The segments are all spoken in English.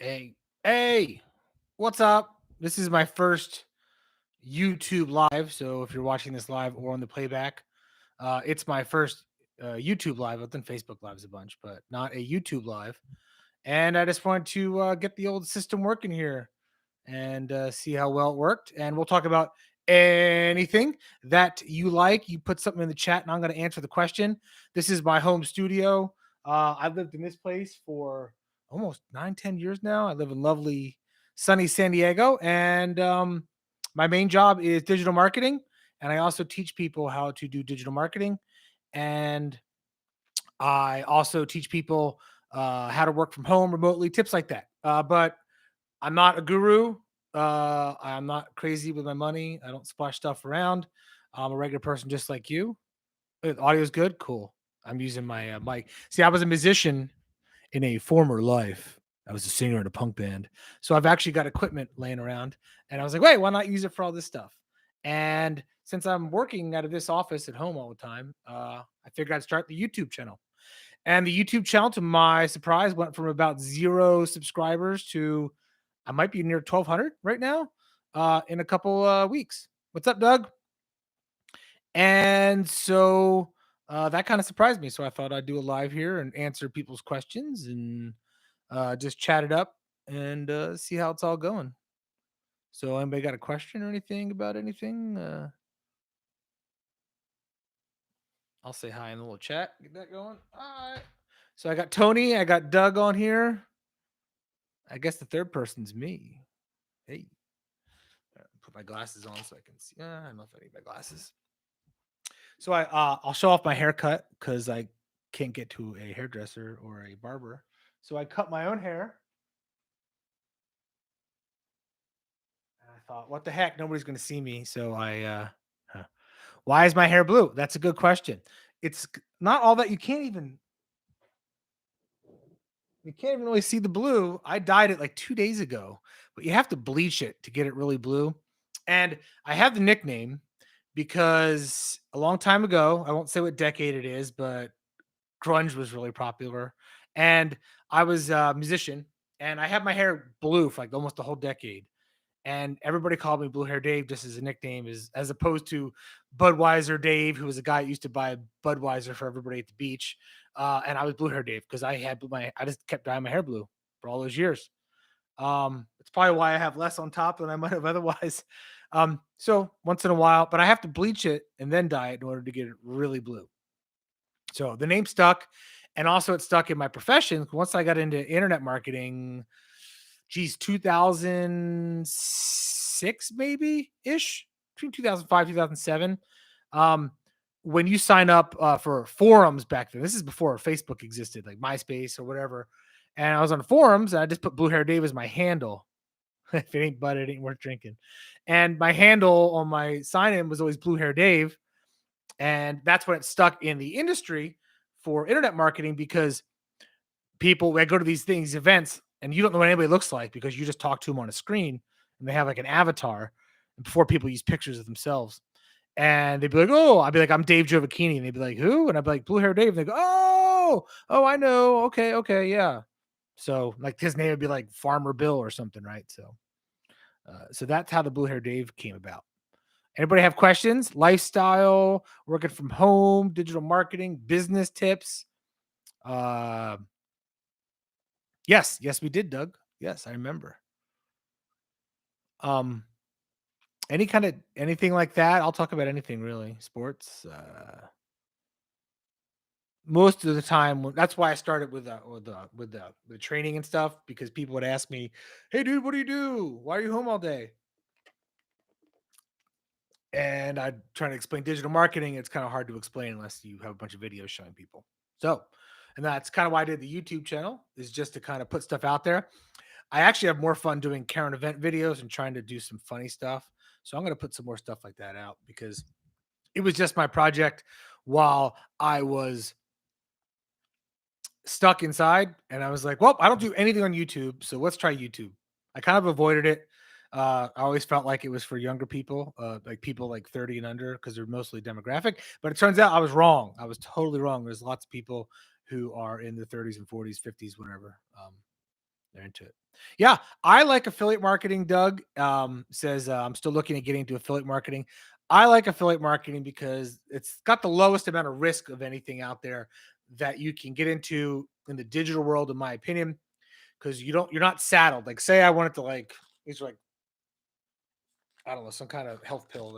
Hey, hey, what's up? This is my first YouTube live. So if you're watching this live or on the playback, it's my first YouTube live. I've done Facebook lives a bunch, but not a YouTube live. And I just wanted to get the old system working here and see how well it worked. And we'll talk about anything that you like. You put something in the chat, and I'm going to answer the question. This is my home studio. I've lived in this place for almost 9, 10 years now. I live in lovely, sunny San Diego, and my main job is digital marketing. And I also teach people how to do digital marketing. And I also teach people how to work from home remotely, tips like that. But I'm not a guru. I'm not crazy with my money. I don't splash stuff around. I'm a regular person just like you. Audio's good? Cool. I'm using my mic. See, I was a musician in a former life. I was a singer in a punk band. So I've actually got equipment laying around. And I was like, wait, why not use it for all this stuff? And since I'm working out of this office at home all the time, I figured I'd start the YouTube channel. And the YouTube channel, to my surprise, went from about 0 subscribers to I might be near 1,200 right now in a couple weeks. What's up, Doug? And so that kind of surprised me. So I thought I'd do a live here and answer people's questions and just chat it up and see how it's all going. So, anybody got a question or anything about anything? I'll say hi in the little chat. Get that going. All right. So I got Tony, I got Doug on here. I guess the third person's me. Hey, put my glasses on so I can see. I don't know if I need my glasses. So I'll show off my haircut because I can't get to a hairdresser or a barber. So I cut my own hair. And I thought, what the heck? Nobody's going to see me. So huh. Why is my hair blue? That's a good question. It's not all that you can't even really see the blue. I dyed it like 2 days ago, but you have to bleach it to get it really blue. And I have the nickname because a long time ago, I won't say what decade it is, but grunge was really popular. And I was a musician and I had my hair blue for like almost the whole decade. And everybody called me Blue Hair Dave just as a nickname, as opposed to Budweiser Dave, who was a guy who used to buy Budweiser for everybody at the beach. And I was Blue Hair Dave because I just kept dyeing my hair blue for all those years. It's probably why I have less on top than I might have otherwise. So once in a while, but I have to bleach it and then dye it in order to get it really blue. So the name stuck, and also it stuck in my profession. Once I got into internet marketing, geez, 2006 maybe ish, between 2005 2007. Um, when you sign up for forums back then, this is before Facebook existed, like MySpace or whatever. And I was on forums, and I just put Blue Hair Dave as my handle. If it ain't bud, it ain't worth drinking. And my handle on my sign in was always Blue Hair Dave, and that's when it stuck in the industry for internet marketing because people I go to these events and you don't know what anybody looks like because you just talk to them on a screen and they have like an avatar before people use pictures of themselves. And they'd be like, "Oh," I'd be like, "I'm Dave Giovacchini," and they'd be like, "Who?" And I'd be like, "Blue Hair Dave." And they go, "Oh, I know. Okay, okay, yeah." So like his name would be like Farmer Bill or something, right? So that's how the Blue Hair Dave came about. Anybody have questions? Lifestyle, working from home, digital marketing, business tips. Uh, yes, we did, Doug. Yes, I remember. Um, anything like that. I'll talk about anything really. Sports. Most of the time, that's why I started with the training and stuff because people would ask me, "Hey, dude, what do you do? Why are you home all day?" And I try to explain digital marketing. It's kind of hard to explain unless you have a bunch of videos showing people. So, and that's kind of why I did the YouTube channel is just to kind of put stuff out there. I actually have more fun doing current event videos and trying to do some funny stuff. So I'm going to put some more stuff like that out because it was just my project while I was stuck inside and I was like, well, I don't do anything on YouTube. So let's try YouTube. I kind of avoided it. I always felt like it was for younger people, like people like 30 and under, because they're mostly demographic. But it turns out I was wrong. I was totally wrong. There's lots of people who are in the 30s and 40s, 50s, whatever. They're into it. Yeah, I like affiliate marketing. Doug says I'm still looking at getting into affiliate marketing. I like affiliate marketing because it's got the lowest amount of risk of anything out there that you can get into in the digital world, in my opinion, because you're not saddled. Like, say I wanted to like these are like I don't know, some kind of health pill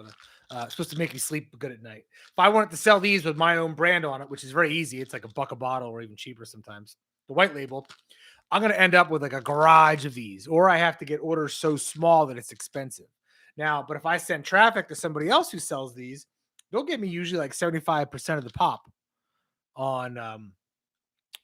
that supposed to make you sleep good at night. If I wanted to sell these with my own brand on it, which is very easy, it's like $1 a bottle or even cheaper sometimes. The white label, I'm going to end up with like a garage of these, or I have to get orders so small that it's expensive. Now, but if I send traffic to somebody else who sells these, they'll give me usually like 75% of the pop on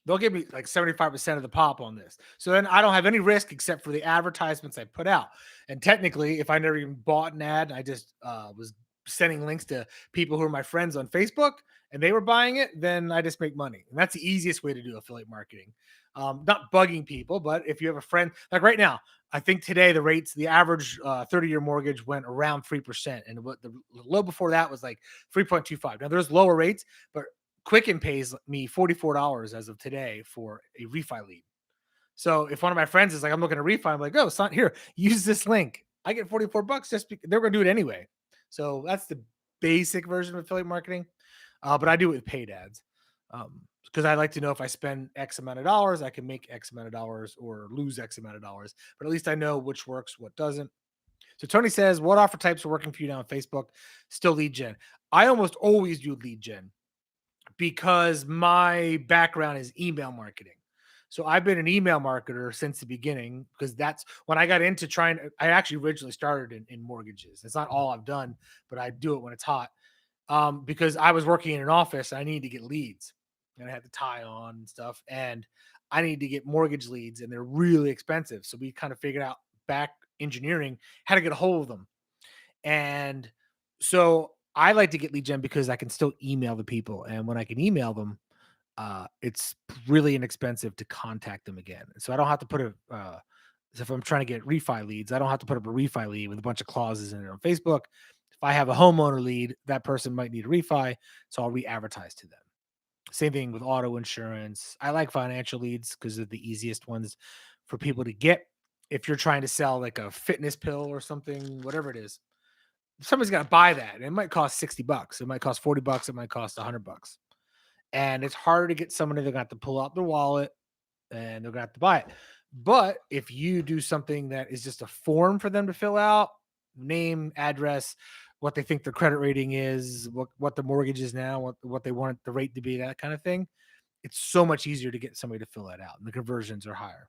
they'll give me like 75% of the pop on this. So then I don't have any risk except for the advertisements I put out. And technically, if I never even bought an ad, I just was sending links to people who are my friends on Facebook and they were buying it, then I just make money. And that's the easiest way to do affiliate marketing. Not bugging people, but if you have a friend, like right now, I think today the average 30-year mortgage went around 3%. And what the low before that was like 3.25. Now there's lower rates, but Quicken pays me $44 as of today for a refi lead. So if one of my friends is like, I'm looking to refi, I'm like, oh, son, here, use this link. I get 44 bucks just because they're going to do it anyway. So that's the basic version of affiliate marketing. But I do it with paid ads because I like to know if I spend X amount of dollars, I can make X amount of dollars or lose X amount of dollars. But at least I know which works, what doesn't. So Tony says, what offer types are working for you now on Facebook? Still lead gen. I almost always do lead gen because my background is email marketing. So I've been an email marketer since the beginning because that's when I got into I actually originally started in mortgages. It's not all I've done, but I do it when it's hot because I was working in an office. And I needed to get leads and I had to tie on and stuff. And I need to get mortgage leads and they're really expensive. So we kind of figured out back engineering how to get a hold of them. And so I like to get lead gen because I can still email the people. And when I can email them, it's really inexpensive to contact them again. So I don't have to put so if I'm trying to get refi leads, I don't have to put up a refi lead with a bunch of clauses in it on Facebook. If I have a homeowner lead, that person might need a refi. So I'll re-advertise to them. Same thing with auto insurance. I like financial leads because they're the easiest ones for people to get. If you're trying to sell like a fitness pill or something, whatever it is, somebody's got to buy that. And it might cost 60 bucks. It might cost 40 bucks. It might cost 100 bucks. And it's harder to get somebody that got to pull out their wallet and they're going to have to buy it. But if you do something that is just a form for them to fill out, name, address, what they think their credit rating is, what the mortgage is now, what they want the rate to be, that kind of thing, it's so much easier to get somebody to fill that out. And the conversions are higher.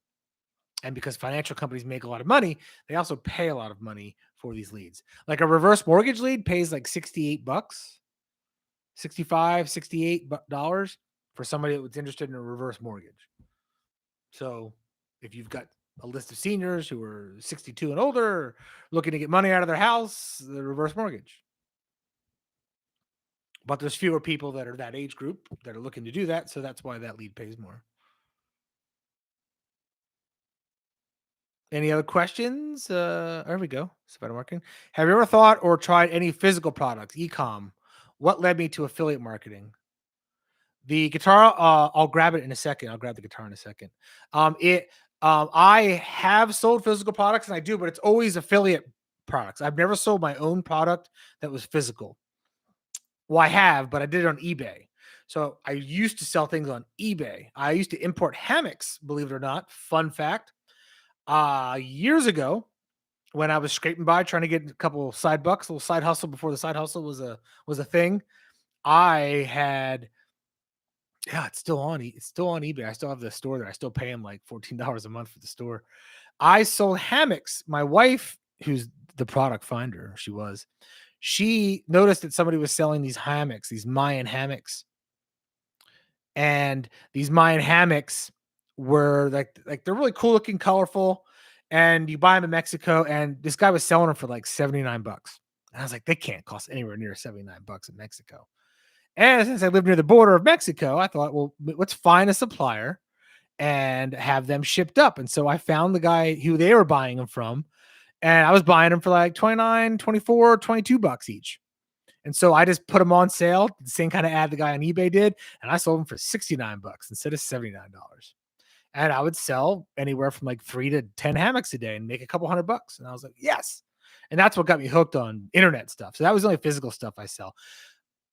And because financial companies make a lot of money, they also pay a lot of money for these leads. Like a reverse mortgage lead pays like 68 bucks, 65, 68 dollars for somebody that was interested in a reverse mortgage. So if you've got a list of seniors who are 62 and older looking to get money out of their house, the reverse mortgage. But there's fewer people that are that age group that are looking to do that. So that's why that lead pays more. Any other questions? There we go. Spider marketing. Have you ever thought or tried any physical products, e-com? What led me to affiliate marketing? The guitar, I'll grab it in a second. I'll grab the guitar in a second. I have sold physical products and I do, but it's always affiliate products. I've never sold my own product that was physical. Well, I have, but I did it on eBay. So I used to sell things on eBay. I used to import hammocks, believe it or not. Fun fact. Years ago, when I was scraping by trying to get a couple of side bucks, a little side hustle before the side hustle was a thing. I had Yeah, it's still on eBay. I still have the store there. I still pay him like $14 a month for the store. I sold hammocks. My wife, who's the product finder, she noticed that somebody was selling these hammocks, these Mayan hammocks. And these Mayan hammocks were like they're really cool looking, colorful, and you buy them in Mexico. And this guy was selling them for like 79 bucks. And I was like, they can't cost anywhere near 79 bucks in Mexico. And since I live near the border of Mexico, I thought, well, let's find a supplier and have them shipped up. And so I found the guy who they were buying them from, and I was buying them for like 29, 24, 22 bucks each. And so I just put them on sale, the same kind of ad the guy on eBay did, and I sold them for 69 bucks instead of $79. and I would sell anywhere from like 3 to 10 hammocks a day and make a couple $100. And I was like, yes. And that's what got me hooked on internet stuff. So that was the only physical stuff I sell.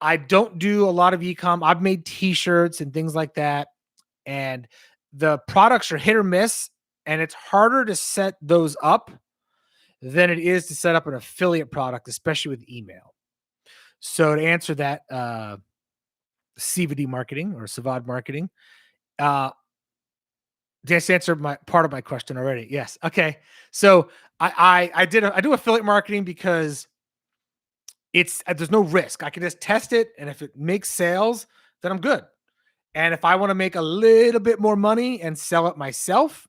I don't do a lot of e-com. I've made t-shirts and things like that. And the products are hit or miss. And it's harder to set those up than it is to set up an affiliate product, especially with email. So to answer that, CVD marketing or Savad marketing, uh, just answered my part of my question already. Yes. Okay. So I do affiliate marketing because it's there's no risk. I can just test it, and if it makes sales, then I'm good. And if I want to make a little bit more money and sell it myself,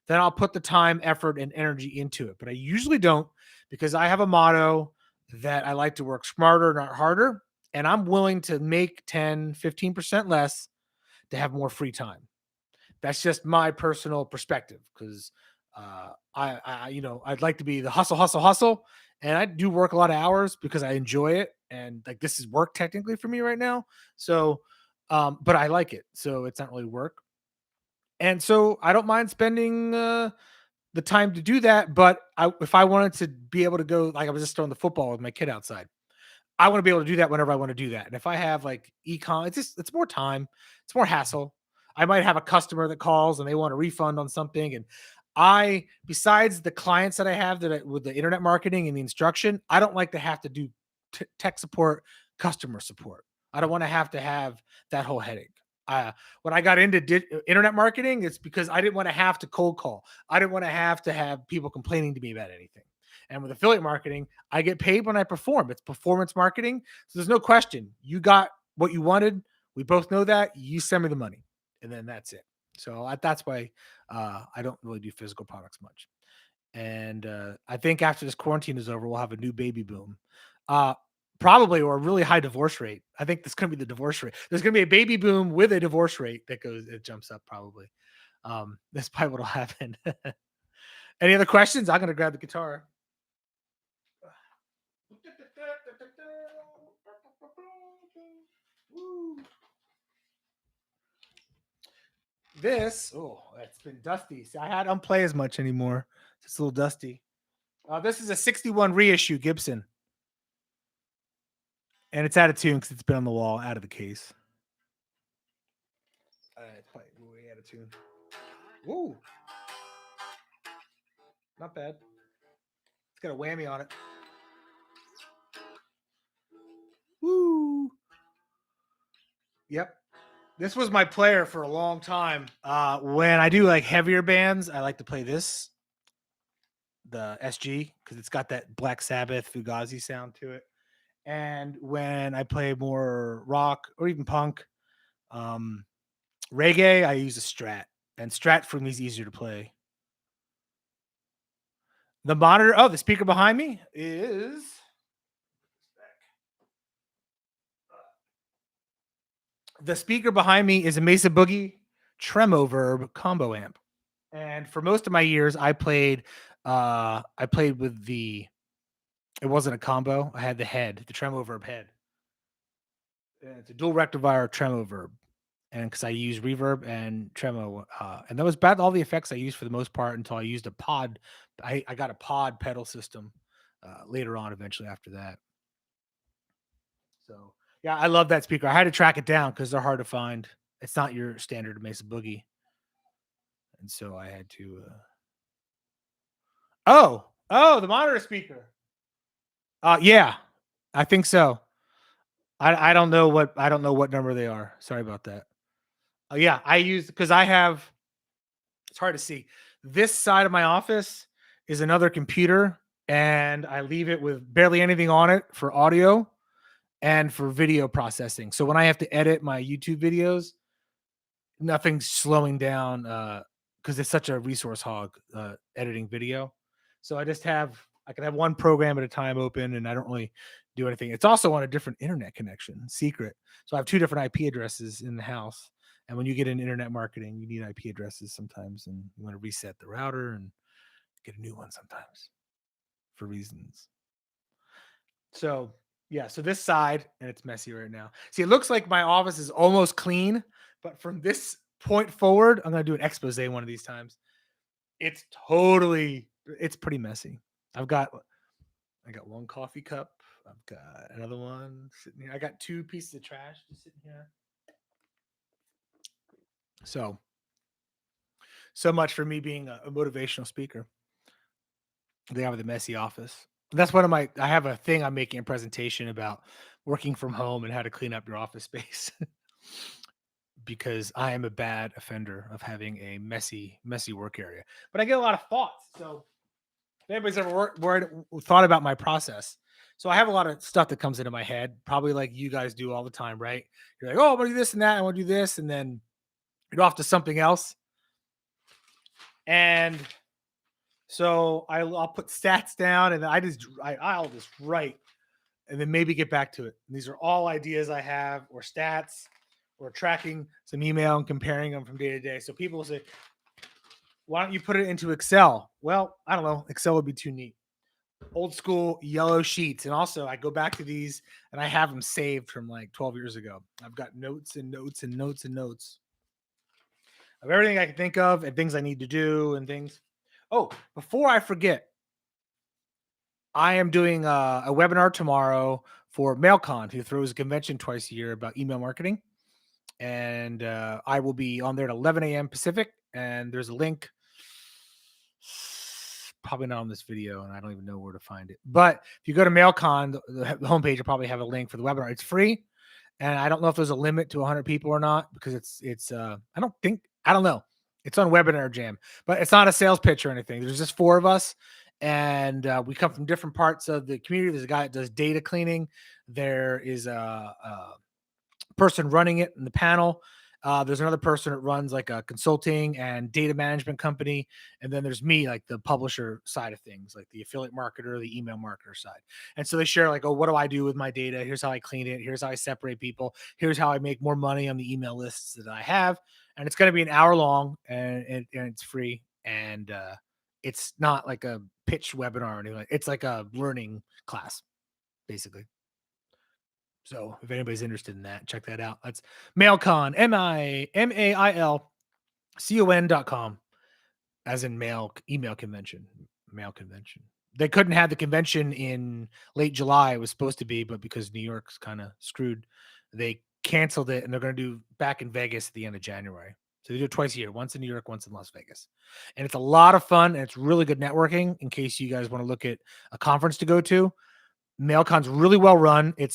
then I'll put the time, effort, and energy into it. But I usually don't, because I have a motto that I like to work smarter, not harder. And I'm willing to make 10, 15% less to have more free time. That's just my personal perspective, because I'd like to be the hustle, hustle, hustle. And I do work a lot of hours because I enjoy it. And like, this is work technically for me right now. So, but I like it. So it's not really work. And so I don't mind spending the time to do that. But if I wanted to be able to go, like I was just throwing the football with my kid outside, I want to be able to do that whenever I want to do that. And if I have like econ, it's more time, it's more hassle. I might have a customer that calls and they want a refund on something. And besides the clients that I have with the internet marketing and the instruction, I don't like to have to do tech support, customer support. I don't want to have that whole headache. When I got into internet marketing, it's because I didn't want to have to cold call. I didn't want to have people complaining to me about anything. And with affiliate marketing, I get paid when I perform. It's performance marketing. So there's no question. You got what you wanted. We both know that. You send me the money, and then that's it. So that's why I don't really do physical products much. And I think after this quarantine is over, we'll have a new baby boom. Uh, Probably, or a really high divorce rate. I think this going to be the divorce rate. There's going to be a baby boom with a divorce rate it jumps up probably. That's probably what'll happen. Any other questions? I'm going to grab the guitar. It's been dusty. See, I don't play as much anymore. It's a little dusty. This is a 61 reissue Gibson. And it's out of tune because it's been on the wall, out of the case. It's probably way out of tune. Woo! Not bad. It's got a whammy on it. Woo! Yep. This was my player for a long time. When I do like heavier bands, I like to play this, the SG, because it's got that Black Sabbath Fugazi sound to it. And when I play more rock or even punk, um, reggae, I use a Strat. And Strat for me is easier to play. The monitor, the speaker behind me is a Mesa Boogie Tremo Verb combo amp. And for most of my years, I played with it wasn't a combo. I had the Tremo Verb head. And it's a dual rectifier Tremo Verb. And because I use reverb and tremo, and that was about all the effects I used for the most part until I used a pod. I got a pod pedal system later on, eventually after that. So yeah, I love that speaker. I had to track it down because they're hard to find. It's not your standard Mesa Boogie, and so I had to. The monitor speaker. Yeah, I think so. I don't know what number they are. Sorry about that. Yeah, I use because I have. It's hard to see. This side of my office is another computer, and I leave it with barely anything on it for audio and for video processing. So when I have to edit my YouTube videos, nothing's slowing down because it's such a resource hog editing video. So I can have one program at a time open, and I don't really do anything. It's also on a different internet connection, secret. So I have 2 different IP addresses in the house. And when you get into internet marketing, you need IP addresses sometimes, and you want to reset the router and get a new one sometimes for reasons. So yeah, so this side, and it's messy right now. See, it looks like my office is almost clean, but from this point forward. I'm gonna do an expose one of these times. It's pretty messy. I got one coffee cup. I've got another one sitting here. I got two pieces of trash just sitting here. So much for me being a motivational speaker. They have the messy office. That's one of my. I have a thing I'm making a presentation about working from home and how to clean up your office space because I am a bad offender of having a messy work area. But I get a lot of thoughts. So if anybody's ever thought about my process, so I have a lot of stuff that comes into my head, probably like you guys do all the time, right? You're like, oh, I want to do this and that. I want to do this, and then you're off to something else. And so I'll put stats down, and I'll just write, and then maybe get back to it. And these are all ideas I have, or stats, or tracking some email and comparing them from day to day. So people will say, "Why don't you put it into Excel?" Well, I don't know. Excel would be too neat. Old school yellow sheets, and also I go back to these, and I have them saved from like 12 years ago. I've got notes and notes and notes and notes of everything I can think of and things I need to do and things. Oh, before I forget, I am doing a webinar tomorrow for MailCon, who throws a convention twice a year about email marketing. And I will be on there at 11 a.m. Pacific. And there's a link, probably not on this video, and I don't even know where to find it. But if you go to MailCon, the homepage will probably have a link for the webinar. It's free. And I don't know if there's a limit to 100 people or not, because I don't know. It's on Webinar Jam, but it's not a sales pitch or anything. There's just 4 of us, and we come from different parts of the community. There's a guy that does data cleaning. There is a person running it in the panel. There's another person that runs like a consulting and data management company. And then there's me, like the publisher side of things, like the affiliate marketer, the email marketer side. And so they share like, oh, what do I do with my data? Here's how I clean it. Here's how I separate people. Here's how I make more money on the email lists that I have. And it's going to be an hour long, and it's free. And it's not like a pitch webinar or anything. It's like a learning class, basically. So if anybody's interested in that, check that out. That's MailCon, MailCon.com, as in email convention, mail convention. They couldn't have the convention in late July. It was supposed to be, but because New York's kind of screwed, they canceled it, and they're going to do back in Vegas at the end of January. So they do it twice a year, once in New York, once in Las Vegas. And it's a lot of fun, and it's really good networking in case you guys want to look at a conference to go to. MailCon's really well run. It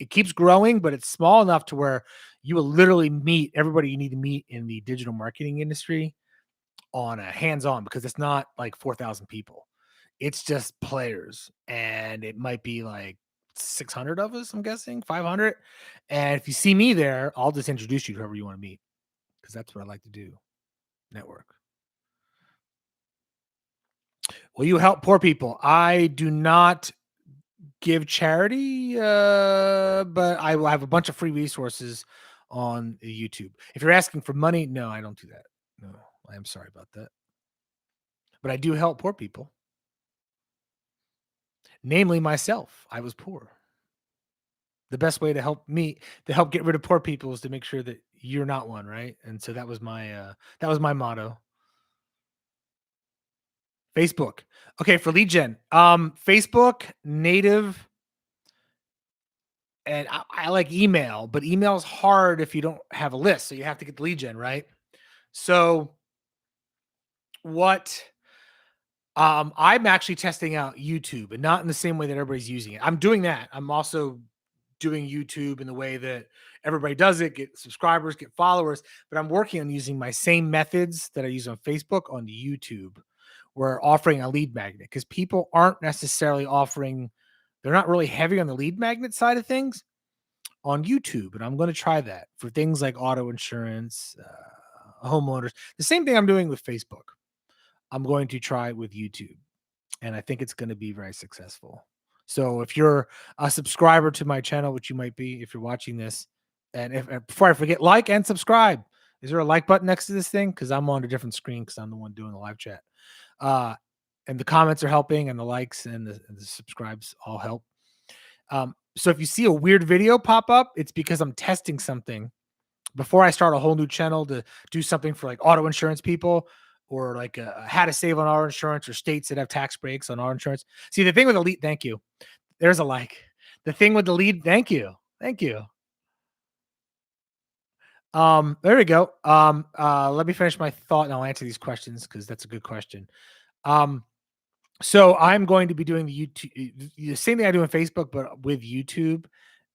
keeps growing, but it's small enough to where you will literally meet everybody you need to meet in the digital marketing industry on a hands-on, because it's not like 4,000 people. It's just players, and it might be like 600 of us, I'm guessing 500. And if you see me there, I'll just introduce you to whoever you want to meet, because that's what I like to do. Network. Will you help poor people? I do not give charity, but I will have a bunch of free resources on YouTube. If you're asking for money, no, I don't do that. No, I am sorry about that. But I do help poor people. Namely myself. I was poor. The best way to help get rid of poor people is to make sure that you're not one, right? And so that was my motto. Facebook. Okay, for lead gen. Facebook native. And I like email, but email is hard if you don't have a list. So you have to get the lead gen, right? So I'm actually testing out YouTube, and not in the same way that everybody's using it. I'm doing that. I'm also doing YouTube in the way that everybody does it, get subscribers, get followers, but I'm working on using my same methods that I use on Facebook on YouTube. We're offering a lead magnet, because people aren't necessarily they're not really heavy on the lead magnet side of things on YouTube. And I'm going to try that for things like auto insurance, homeowners. The same thing I'm doing with Facebook, I'm going to try with YouTube. And I think it's going to be very successful. So if you're a subscriber to my channel, which you might be if you're watching this, and before I forget, like and subscribe. Is there a like button next to this thing? Because I'm on a different screen, because I'm the one doing the live chat. And the comments are helping, and the likes and the subscribes all help. So if you see a weird video pop up, it's because I'm testing something before I start a whole new channel to do something for like auto insurance people or like how to save on auto insurance or states that have tax breaks on auto insurance. See, the thing with the lead, thank you. There's a like. The thing with the lead, thank you. Thank you. There we go. Let me finish my thought and I'll answer these questions because that's a good question. Um, so I'm going to be doing the same thing I do on Facebook, but with YouTube.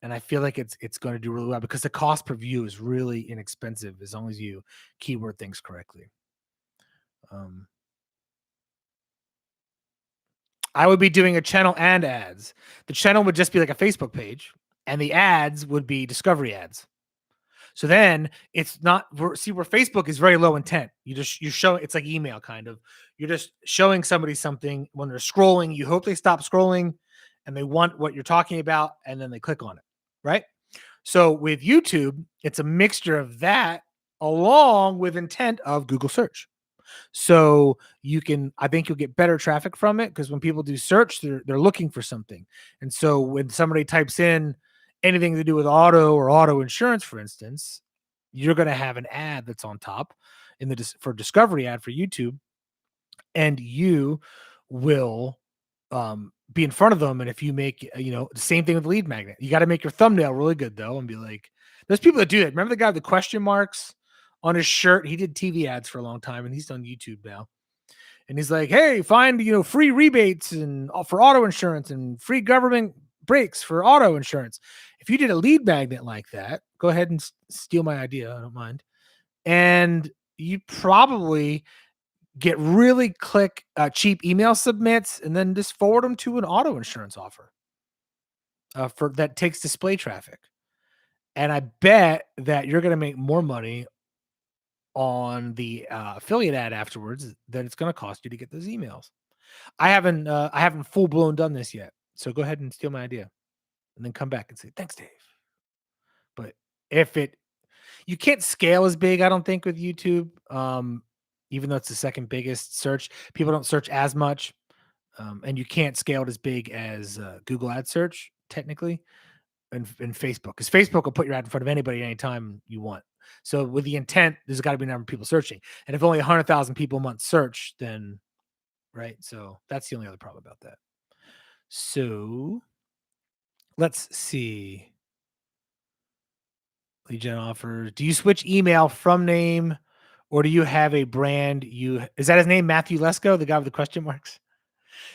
And I feel like it's going to do really well because the cost per view is really inexpensive as long as you keyword things correctly. Um, I would be doing a channel and ads. The channel would just be like a Facebook page, and the ads would be discovery ads. So then it's not see where Facebook is very low intent. You show it's like email kind of. You're just showing somebody something when they're scrolling. You hope they stop scrolling, and they want what you're talking about, and then they click on it, right? So with YouTube, it's a mixture of that along with intent of Google search. So I think you'll get better traffic from it because when people do search, they're looking for something. And so when somebody types in anything to do with auto or auto insurance, for instance, you're going to have an ad that's on top in the for discovery ad for YouTube, and you will be in front of them. And if you make, the same thing with lead magnet, you got to make your thumbnail really good though, and be like, there's people that do that. Remember the guy with the question marks on his shirt? He did TV ads for a long time, and he's on YouTube now. And he's like, hey, find, free rebates and for auto insurance and free government breaks for auto insurance. If you did a lead magnet like that, go ahead and steal my idea. I don't mind. And you probably get really cheap email submits and then just forward them to an auto insurance offer for that takes display traffic. And I bet that you're going to make more money on the affiliate ad afterwards than it's going to cost you to get those emails. I haven't full blown done this yet. So go ahead and steal my idea and then come back and say, thanks, Dave. But you can't scale as big, I don't think, with YouTube. Even though it's the second biggest search, people don't search as much. And you can't scale it as big as Google ad search technically and Facebook, because Facebook will put your ad in front of anybody anytime you want. So with the intent, there's got to be a number of people searching. And if only 100,000 people a month search, then right. So that's the only other problem about that. So let's see. Lead gen offers. Do you switch email from name, or do you have a brand? Is that his name, Matthew Lesko, the guy with the question marks?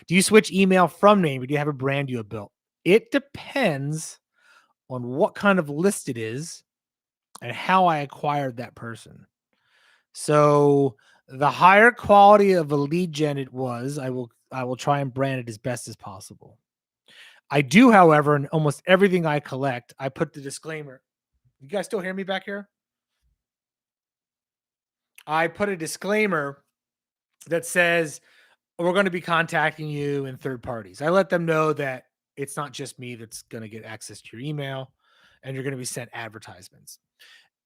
Do you switch email from name, or do you have a brand you have built? It depends on what kind of list it is and how I acquired that person. So the higher quality of a lead gen it was, I will try and brand it as best as possible. I do, however, in almost everything I collect, I put the disclaimer. You guys still hear me back here? I put a disclaimer that says we're going to be contacting you and third parties. I let them know that it's not just me that's going to get access to your email, and you're going to be sent advertisements.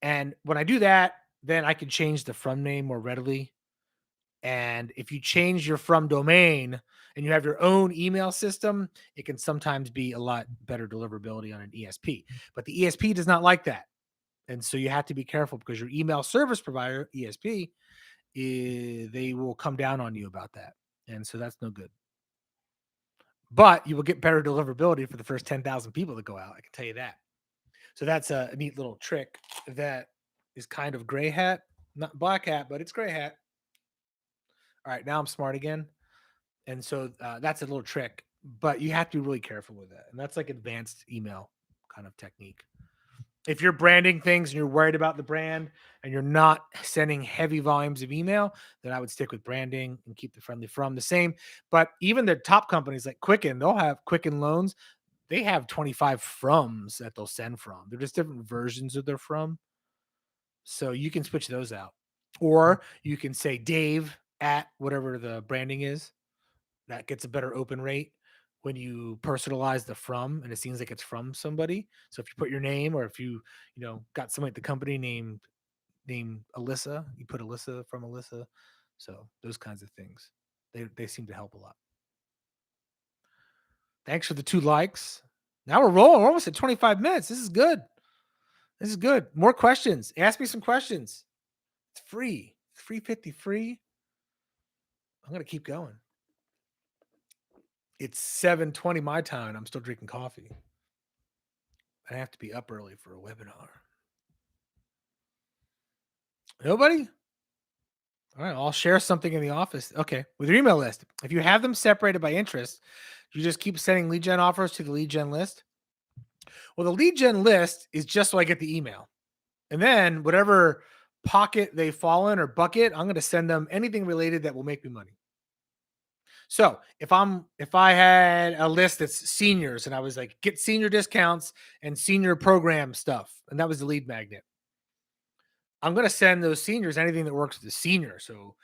And when I do that, then I can change the from name more readily. And if you change your from domain and you have your own email system, it can sometimes be a lot better deliverability on an ESP. But the ESP does not like that. And so you have to be careful because your email service provider, ESP, they will come down on you about that. And so that's no good. But you will get better deliverability for the first 10,000 people that go out. I can tell you that. So that's a neat little trick that is kind of gray hat, not black hat, but it's gray hat. All right, now I'm smart again. And so that's a little trick, but you have to be really careful with that. And that's like advanced email kind of technique. If you're branding things and you're worried about the brand and you're not sending heavy volumes of email, then I would stick with branding and keep the friendly from the same. But even the top companies like Quicken, they'll have Quicken Loans. They have 25 froms that they'll send from. They're just different versions of their from. So you can switch those out. Or you can say Dave at whatever the branding is. That gets a better open rate when you personalize the from and it seems like it's from somebody. So if you put your name, or if you got somebody at the company named Alyssa, you put Alyssa from Alyssa. So those kinds of things, they seem to help a lot. Thanks for the 2 likes. Now we're rolling. We're almost at 25 minutes. This is good. This is good. More questions. Ask me some questions. It's free. It's free 50 free. I'm gonna keep going. It's 7:20 my time. And I'm still drinking coffee. I have to be up early for a webinar. Nobody? All right, I'll share something in the office. Okay, with your email list. If you have them separated by interest, you just keep sending lead gen offers to the lead gen list. Well, the lead gen list is just so I get the email. And then whatever pocket they fall in or bucket, I'm going to send them anything related that will make me money. So if I had a list that's seniors and I was like, get senior discounts and senior program stuff, and that was the lead magnet, I'm going to send those seniors anything that works with the senior. So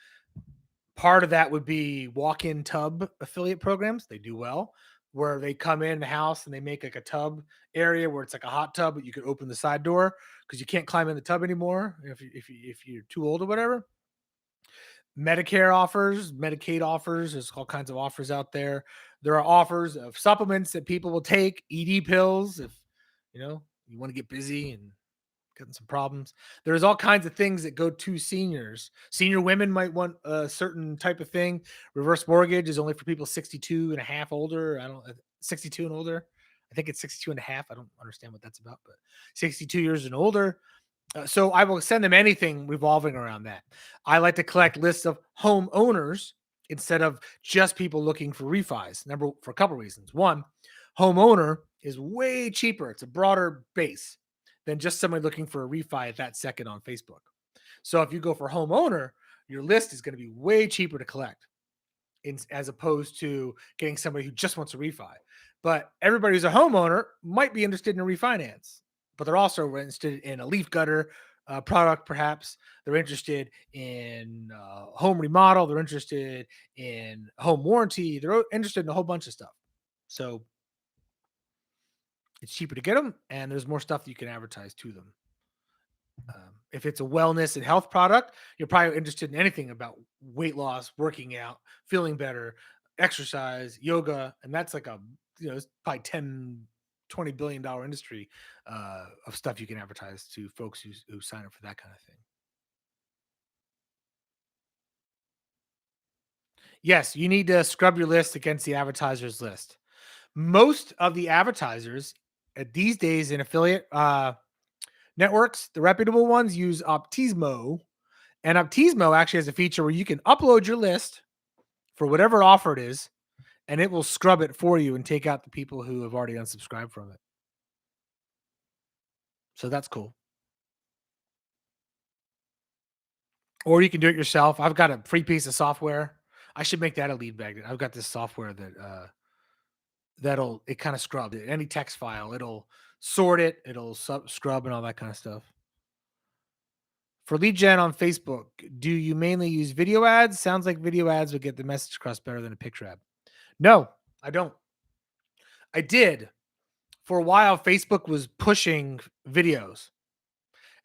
part of that would be walk-in tub affiliate programs. They do well where they come in the house and they make like a tub area where it's like a hot tub, but you could open the side door because you can't climb in the tub anymore if you're too old or whatever. Medicare offers, Medicaid offers. There's all kinds of offers out there. There are offers of supplements that people will take, ED pills if you want to get busy and getting some problems. There's all kinds of things that go to seniors. Senior women might want a certain type of thing. Reverse mortgage is only for people 62 and a half older. I don't 62 and older. I think it's 62 and a half. I don't understand what that's about, but 62 years and older. So I will send them anything revolving around that. I like to collect lists of homeowners instead of just people looking for refis. For a couple reasons. One, homeowner is way cheaper. It's a broader base than just somebody looking for a refi at that second on Facebook. So if you go for homeowner, your list is going to be way cheaper to collect as opposed to getting somebody who just wants a refi. But everybody who's a homeowner might be interested in a refinance, but they're also interested in a leaf gutter product, perhaps. They're interested in home remodel. They're interested in home warranty. They're interested in a whole bunch of stuff. So it's cheaper to get them, and there's more stuff that you can advertise to them. If it's a wellness and health product, you're probably interested in anything about weight loss, working out, feeling better, exercise, yoga, and that's like it's probably 10, $20 billion industry of stuff you can advertise to folks who sign up for that kind of thing. Yes, you need to scrub your list against the advertiser's list. Most of the advertisers these days in affiliate networks, the reputable ones, use Optismo. And Optismo actually has a feature where you can upload your list for whatever offer it is, and it will scrub it for you and take out the people who have already unsubscribed from it. So that's cool. Or you can do it yourself. I've got a free piece of software. I should make that a lead magnet. I've got this software that it kind of scrub it. Any text file, it'll sort it, it'll scrub and all that kind of stuff. For lead gen on Facebook, do you mainly use video ads? Sounds like video ads would get the message across better than a picture ad. No, I don't. I did. For a while, Facebook was pushing videos.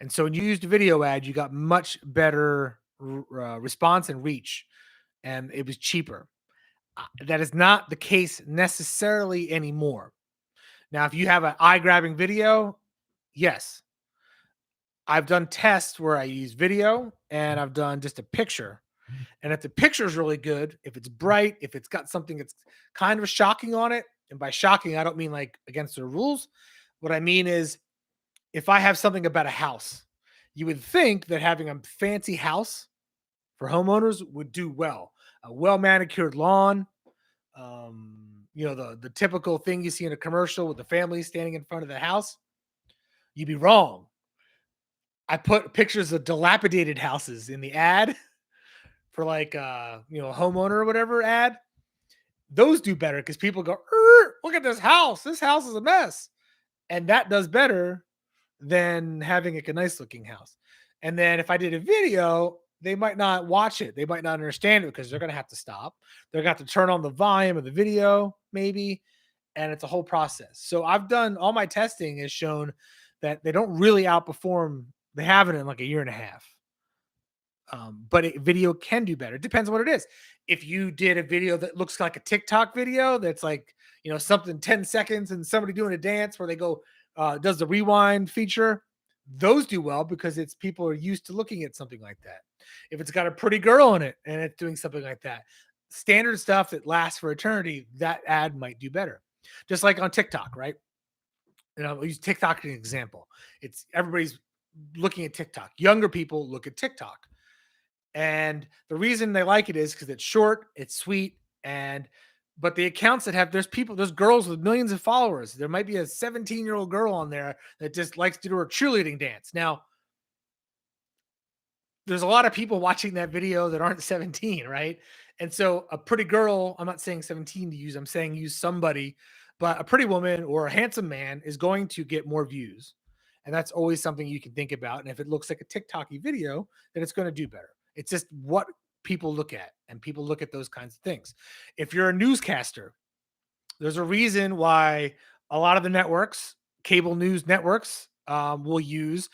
And so when you used a video ad, you got much better response and reach, and it was cheaper. That is not the case necessarily anymore. Now, if you have an eye-grabbing video, yes. I've done tests where I use video and I've done just a picture. And if the picture is really good, if it's bright, if it's got something that's kind of shocking on it, and by shocking, I don't mean like against the rules. What I mean is if I have something about a house, you would think that having a fancy house for homeowners would do well. A well manicured lawn, the typical thing you see in a commercial with the family standing in front of the house. You'd be wrong. I put pictures of dilapidated houses in the ad for like a homeowner or whatever ad. Those do better because people go, look at this house. This house is a mess. And that does better than having like a nice looking house. And then if I did a video, they might not watch it. They might not understand it because they're going to have to stop. They're going to have to turn on the volume of the video, maybe. And it's a whole process. So I've done all my testing has shown that they don't really outperform. They haven't in like a year and a half. But video can do better. It depends on what it is. If you did a video that looks like a TikTok video, that's like, something 10 seconds and somebody doing a dance where they go, does the rewind feature, those do well because it's people are used to looking at something like that. If it's got a pretty girl in it and it's doing something like that, standard stuff that lasts for eternity, that ad might do better. Just like on TikTok, right? And I'll use TikTok as an example. It's everybody's looking at TikTok. Younger people look at TikTok. And the reason they like it is because it's short, it's sweet, and but the accounts that have there's girls with millions of followers. There might be a 17-year-old girl on there that just likes to do her cheerleading dance. Now, there's a lot of people watching that video that aren't 17, right? And so a pretty girl, I'm not saying 17 to use, I'm saying use somebody, but a pretty woman or a handsome man is going to get more views. And that's always something you can think about. And if it looks like a TikToky video, then it's going to do better. It's just what people look at, and people look at those kinds of things. If you're a newscaster, there's a reason why a lot of the networks, cable news networks, will use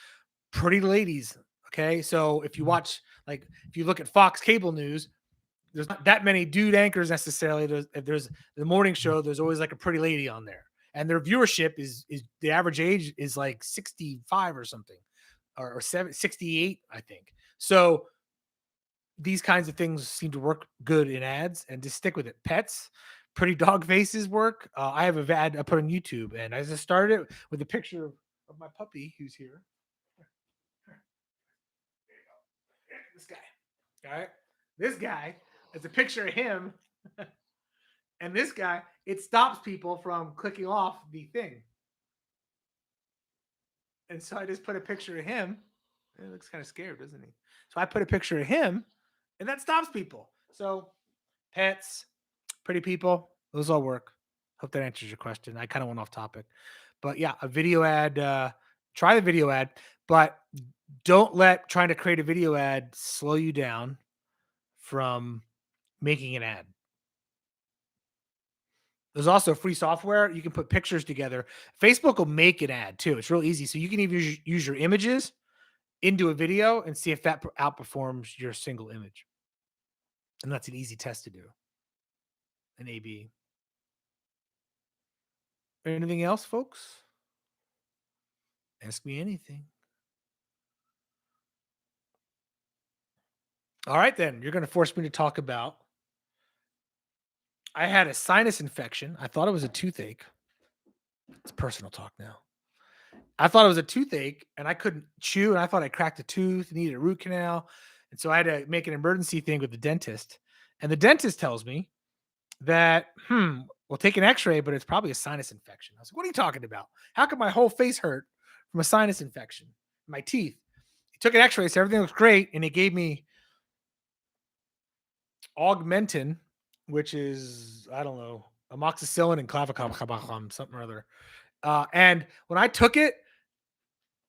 pretty ladies. Okay. So if you watch, like, if you look at Fox cable news, there's not that many dude anchors necessarily. If there's the morning show, there's always like a pretty lady on there. And their viewership is the average age is like 65 or something, or 68, I think. So these kinds of things seem to work good in ads, and just stick with it. Pets, pretty dog faces work. I have a ad I put on YouTube, and I just started it with a picture of my puppy who's here. This guy. All right. This guy, it's a picture of him. And this guy, it stops people from clicking off the thing. And so I just put a picture of him. It looks kind of scared, doesn't he? So I put a picture of him, and that stops people. So pets, pretty people, those all work. Hope that answers your question. I kind of went off topic. But yeah, a video ad, try the video ad, but don't let trying to create a video ad slow you down from making an ad. There's also free software. You can put pictures together. Facebook will make an ad too. It's real easy. So you can even use your images into a video and see if that outperforms your single image. And that's an easy test to do. An A/B. Anything else, folks? Ask me anything. All right, then. You're going to force me to talk about. I had a sinus infection. I thought it was a toothache. It's personal talk now. I thought it was a toothache, and I couldn't chew, and I thought I cracked a tooth, needed a root canal. And so I had to make an emergency thing with the dentist. And the dentist tells me that, we'll take an x-ray, but it's probably a sinus infection. I was like, what are you talking about? How could my whole face hurt from a sinus infection? My teeth. He took an x-ray, so everything looks great, and he gave me Augmentin, which is, I don't know, amoxicillin and clavicum, something or other. And when I took it,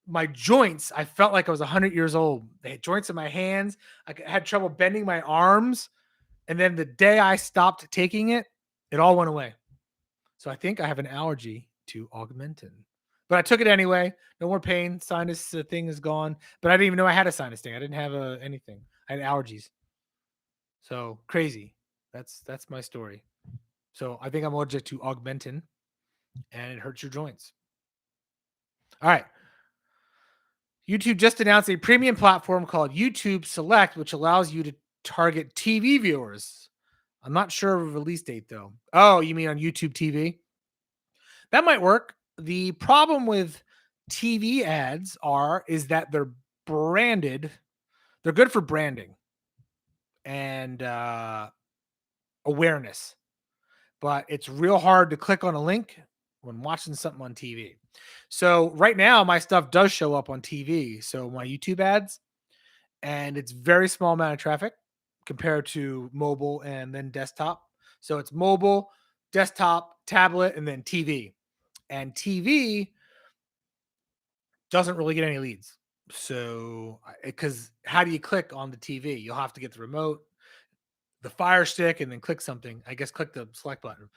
my joints, I felt like I was 100 years old. They had joints in my hands. I had trouble bending my arms. And then the day I stopped taking it, it all went away. So I think I have an allergy to Augmentin. But I took it anyway. No more pain. Sinus thing is gone. But I didn't even know I had a sinus thing. I didn't have anything. I had allergies. So crazy. That's my story. So I think I'm allergic to Augmentin, and it hurts your joints. All right. YouTube just announced a premium platform called YouTube Select, which allows you to target TV viewers. I'm not sure of a release date though. Oh, you mean on YouTube TV? That might work. The problem with TV ads is that they're branded. They're good for branding and awareness, but it's real hard to click on a link when watching something on TV. So right now, my stuff does show up on TV. So my YouTube ads, and it's very small amount of traffic compared to mobile and then desktop. So it's mobile, desktop, tablet, and then TV. And TV doesn't really get any leads. So, because how do you click on the TV? You'll have to get the remote, the Fire Stick, and then click something. I guess click the select button.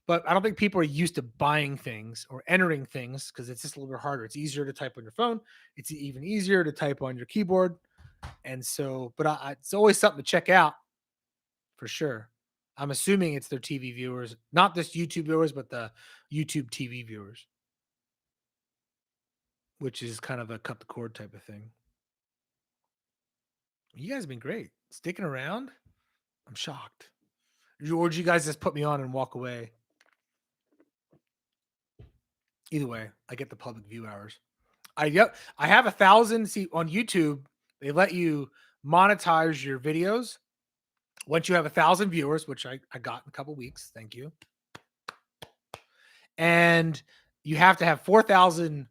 But I don't think people are used to buying things or entering things because it's just a little bit harder. It's easier to type on your phone. It's even easier to type on your keyboard. And so, but it's always something to check out for sure. I'm assuming it's their TV viewers, not just YouTube viewers, but the YouTube TV viewers. which is kind of a cut the cord type of thing. You guys have been great. Sticking around? I'm shocked. Or did you guys just put me on and walk away? Either way, I get the public view hours. I have 1,000. See, on YouTube, they let you monetize your videos once you have 1,000 viewers, which I got in a couple weeks. Thank you. And you have to have 4,000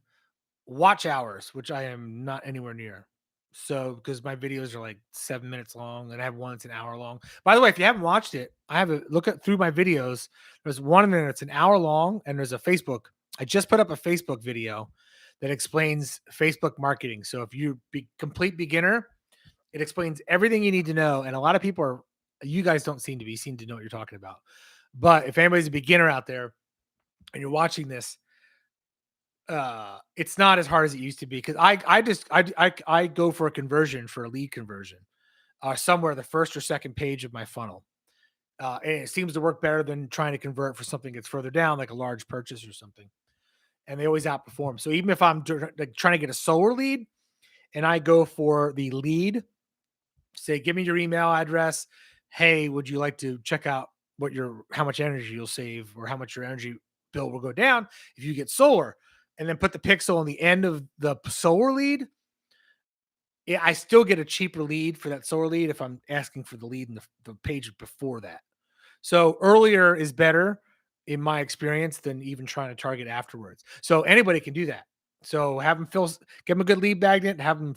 watch hours, which I am not anywhere near. So, because my videos are like 7 minutes long, and I have one that's an hour long. By the way, if you haven't watched it, I have a look at through my videos. There's one in there that's an hour long, and there's a Facebook. I just put up a Facebook video that explains Facebook marketing. So if you be complete beginner, it explains everything you need to know. And a lot of people are, you guys don't seem to know what you're talking about. But if anybody's a beginner out there and you're watching this, it's not as hard as it used to be, because I go for a conversion, for a lead conversion, somewhere the first or second page of my funnel, and it seems to work better than trying to convert for something that's further down, like a large purchase or something. And they always outperform. So even if I'm like trying to get a solar lead, and I go for the lead, say, give me your email address. Hey, would you like to check out how much energy you'll save, or how much your energy bill will go down if you get solar? And then put the pixel on the end of the solar lead. Yeah, I still get a cheaper lead for that solar lead if I'm asking for the lead in the page before that. So earlier is better in my experience than even trying to target afterwards. So anybody can do that. So have them give them a good lead magnet, have them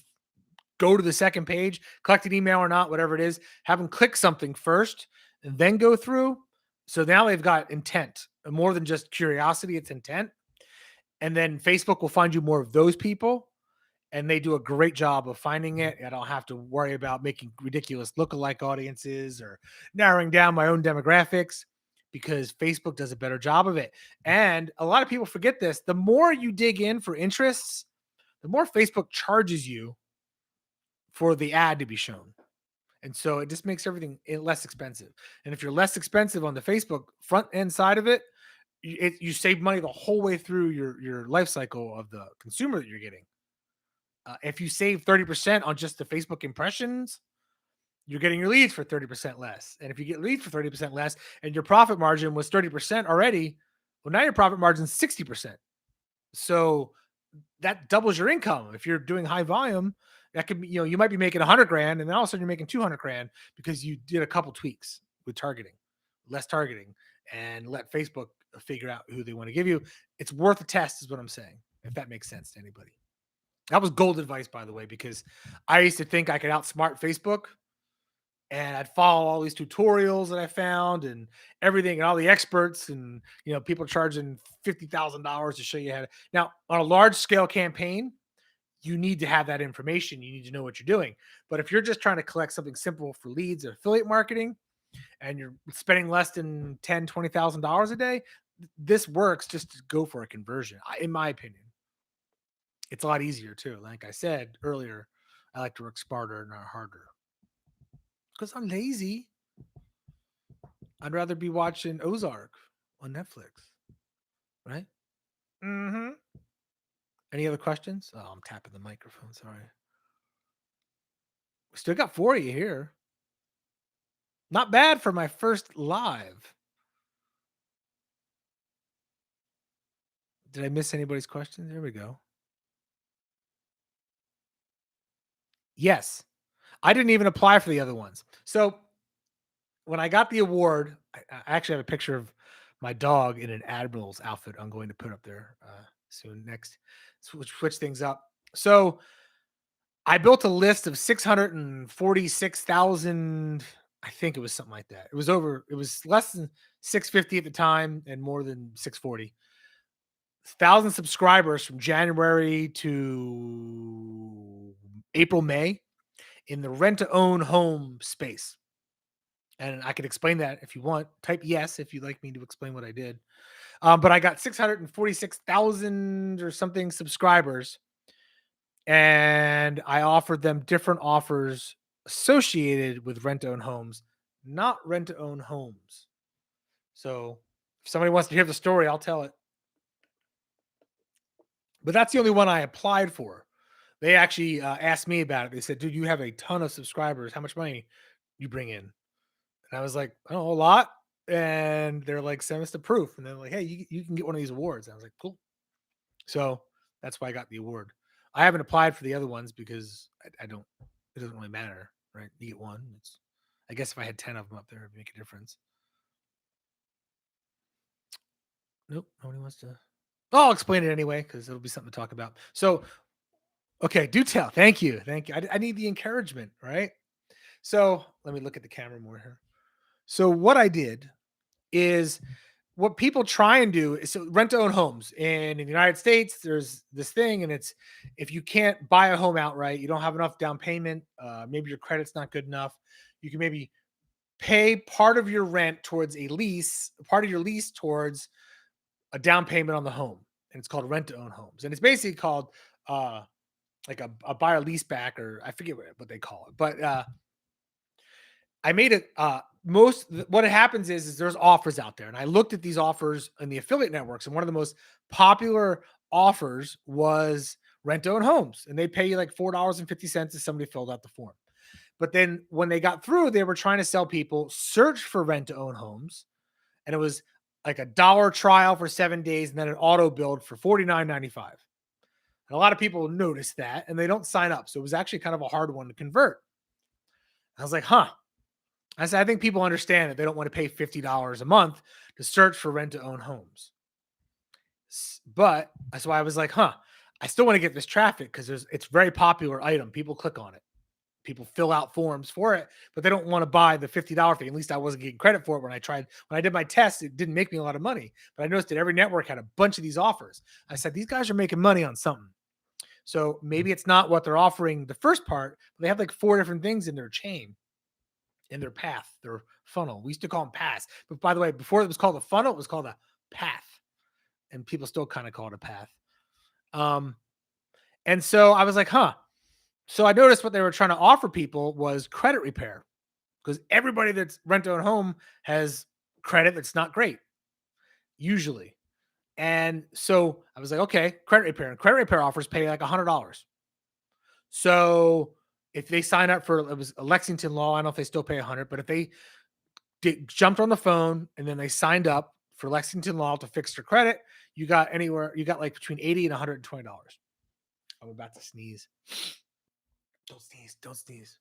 go to the second page, collect an email or not, whatever it is, have them click something first and then go through. So now they've got intent, more than just curiosity, it's intent. And then Facebook will find you more of those people, and they do a great job of finding it. I don't have to worry about making ridiculous lookalike audiences or narrowing down my own demographics, because Facebook does a better job of it. And a lot of people forget this. The more you dig in for interests, the more Facebook charges you for the ad to be shown. And so it just makes everything less expensive. And if you're less expensive on the Facebook front end side of it, you save money the whole way through your life cycle of the consumer that you're getting. If you save 30% on just the Facebook impressions, you're getting your leads for 30% less. And if you get leads for 30% less and your profit margin was 30% already, well, now your profit margin is 60%. So that doubles your income. If you're doing high volume, that could be, you might be making 100 grand, and then all of a sudden you're making 200 grand because you did a couple tweaks with targeting, less targeting, and let Facebook figure out who they want to give you. It's worth a test, is what I'm saying, if that makes sense to anybody. That was gold advice, by the way, because I used to think I could outsmart Facebook, and I'd follow all these tutorials that I found and everything, and all the experts, and people charging $50,000 to show you how to. Now, on a large scale campaign, you need to have that information. You need to know what you're doing. But if you're just trying to collect something simple for leads or affiliate marketing, and you're spending less than $10,000-$20,000 a day, this works. Just to go for a conversion, in my opinion. It's a lot easier too. Like I said earlier, I like to work smarter, not harder, because I'm lazy. I'd rather be watching Ozark on Netflix, right? Mm-hmm. Any other questions? Oh, I'm tapping the microphone. Sorry. Still got 4 of you here. Not bad for my first live. Did I miss anybody's question? There we go. Yes. I didn't even apply for the other ones. So when I got the award, I actually have a picture of my dog in an Admirals outfit I'm going to put up there soon. Next, switch things up. So I built a list of 646,000. I think it was something like that. It was less than 650 at the time and more than 640,000 subscribers from January to April, May, in the rent to own home space. And I could explain that if you want. Type yes if you'd like me to explain what I did. But I got 646,000 or something subscribers, and I offered them different offers associated with rent to own homes, not rent to own homes. So if somebody wants to hear the story, I'll tell it. But that's the only one I applied for. They actually asked me about it. They said, "Dude, you have a ton of subscribers. How much money you bring in?" And I was like, "Oh, a lot." And they're like, "Send us the proof." And they're like, "Hey, you can get one of these awards." And I was like, "Cool." So that's why I got the award. I haven't applied for the other ones because I don't. It doesn't really matter, right? You get one. It's. I guess if I had 10 of them up there, it'd make a difference. Nope, nobody wants to. Oh, I'll explain it anyway because it'll be something to talk about. So, okay, do tell. Thank you, thank you. I need the encouragement, right? So let me look at the camera more here. So what I did is what people try and do is so rent to own homes. And in the United States, there's this thing, and it's if you can't buy a home outright, you don't have enough down payment, maybe your credit's not good enough, you can maybe pay part of your rent towards a lease, part of your lease towards a down payment on the home. And it's called rent to own homes. And it's basically called uh like a buy or lease back, or I forget what they call it. But I made it what happens is there's offers out there. And I looked at these offers in the affiliate networks, and one of the most popular offers was rent to own homes. And they pay you like $4.50 if somebody filled out the form. But then when they got through, they were trying to sell people search for rent to own homes. And it was like $1 trial for 7 days and then an auto build for $49.95. And a lot of people noticed that and they don't sign up. So it was actually kind of a hard one to convert. I was like, huh. I said, I think people understand that they don't want to pay $50 a month to search for rent to own homes. But that's why I was like, huh, I still want to get this traffic because it's a very popular item. People click on it. People fill out forms for it, but they don't want to buy the $50 fee. At least I wasn't getting credit for it when I did my test. It didn't make me a lot of money, but I noticed that every network had a bunch of these offers. I said, these guys are making money on something. So maybe it's not what they're offering the first part, but they have like 4 different things in their chain, in their path, their funnel. We used to call them paths. But by the way, before it was called a funnel, it was called a path. And people still kind of call it a path. Um, and so I was like, huh. So I noticed what they were trying to offer people was credit repair because everybody that's rent to own home has credit that's not great, usually. And so I was like, okay, credit repair. And credit repair offers pay like $100. So if they sign up for it was a Lexington Law, I don't know if they still pay 100, but if they jumped on the phone and then they signed up for Lexington Law to fix their credit, you got like between 80 and $120. I'm about to sneeze. Don't sneeze. Don't sneeze.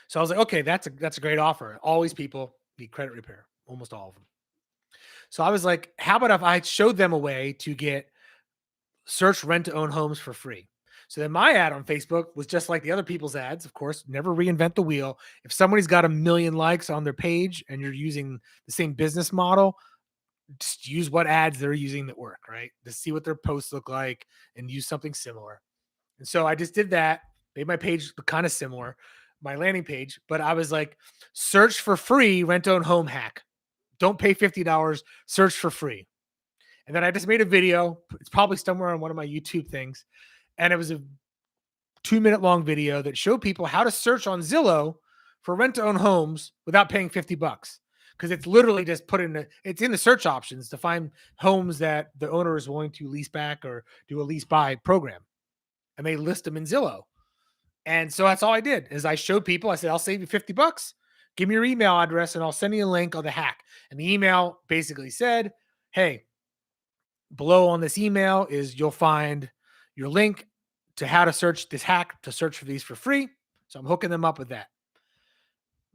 So I was like, okay, that's a great offer. Always people need credit repair, almost all of them. So I was like, how about if I showed them a way to get search rent to own homes for free? So then my ad on Facebook was just like the other people's ads, of course, never reinvent the wheel. If somebody's got 1 million likes on their page and you're using the same business model, just use what ads they're using that work, right? To see what their posts look like and use something similar. And so I just did that, made my page kind of similar, my landing page, but I was like, search for free rent own home hack. Don't pay $50, search for free. And then I just made a video. It's probably somewhere on one of my YouTube things. And it was a 2-minute long video that showed people how to search on Zillow for rent to own homes without paying $50. Because it's literally just it's in the search options to find homes that the owner is willing to lease back or do a lease buy program. And they list them in Zillow. And so that's all I did is I showed people, I said, I'll save you $50. Give me your email address and I'll send you a link of the hack. And the email basically said, hey, below on this email is you'll find your link to how to search this hack to search for these for free. So I'm hooking them up with that.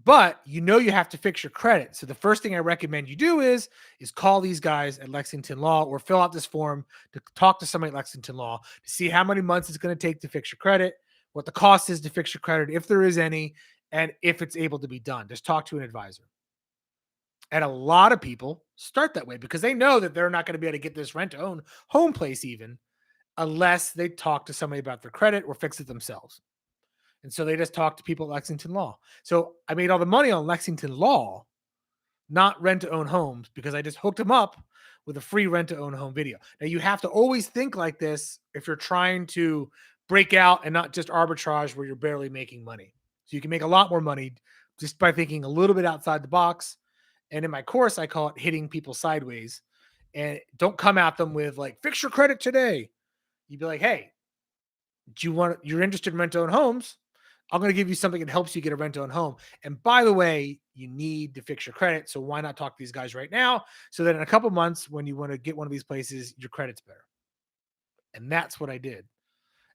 But you have to fix your credit. So the first thing I recommend you do is call these guys at Lexington Law or fill out this form to talk to somebody at Lexington Law to see how many months it's going to take to fix your credit, what the cost is to fix your credit, if there is any, and if it's able to be done. Just talk to an advisor. And a lot of people start that way because they know that they're not going to be able to get this rent to own home place even unless they talk to somebody about their credit or fix it themselves. And so they just talk to people at Lexington Law. So I made all the money on Lexington Law, not rent to own homes, because I just hooked them up with a free rent to own home video. Now you have to always think like this if you're trying to break out and not just arbitrage where you're barely making money. So you can make a lot more money just by thinking a little bit outside the box. And in my course, I call it hitting people sideways. and don't come at them with like, fix your credit today. You'd be like, hey, you're interested in rent own homes? I'm going to give you something that helps you get a rent own home. And by the way, you need to fix your credit. So why not talk to these guys right now? So that in a couple months, when you want to get one of these places, your credit's better. And that's what I did.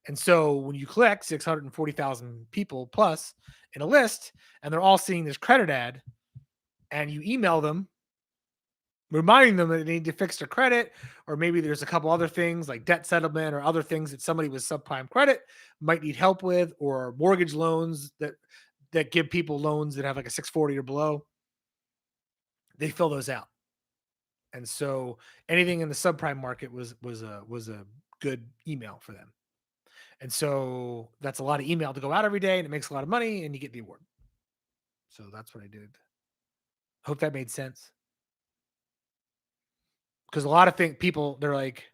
And so when you collect 640,000 people plus in a list, and they're all seeing this credit ad, and you email them reminding them that they need to fix their credit, or maybe there's a couple other things like debt settlement or other things that somebody with subprime credit might need help with, or mortgage loans that give people loans that have like a 640 or below. They fill those out. And so anything in the subprime market was a good email for them. And so that's a lot of email to go out every day, and it makes a lot of money, and you get the award. So that's what I did. Hope that made sense. Because a lot of people, they're like,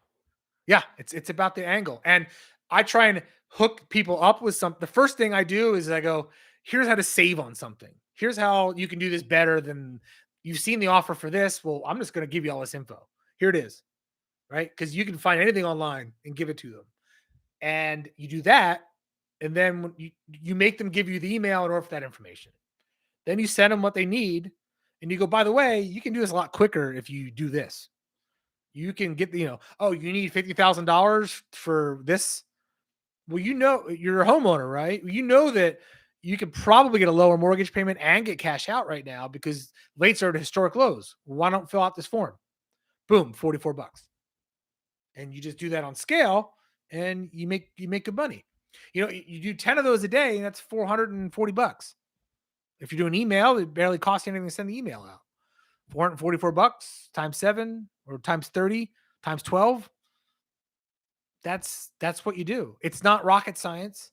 yeah, it's about the angle. And I try and hook people up with something. The first thing I do is I go, here's how to save on something. Here's how you can do this better than you've seen the offer for this. Well, I'm just going to give you all this info. Here it is, right? Because you can find anything online and give it to them. And you do that, and then when you make them give you the email in order for that information. Then you send them what they need, and you go, by the way, you can do this a lot quicker if you do this. You can get oh, you need $50,000 for this. Well, you're a homeowner, right? You know that you could probably get a lower mortgage payment and get cash out right now because rates are at historic lows. Why don't fill out this form? Boom, $44. And you just do that on scale, and you make good money. You do 10 of those a day, and that's $440. If you're doing email, it barely costs you anything to send the email out. $444 times 7 or times 30 times 12. That's what you do. It's not rocket science.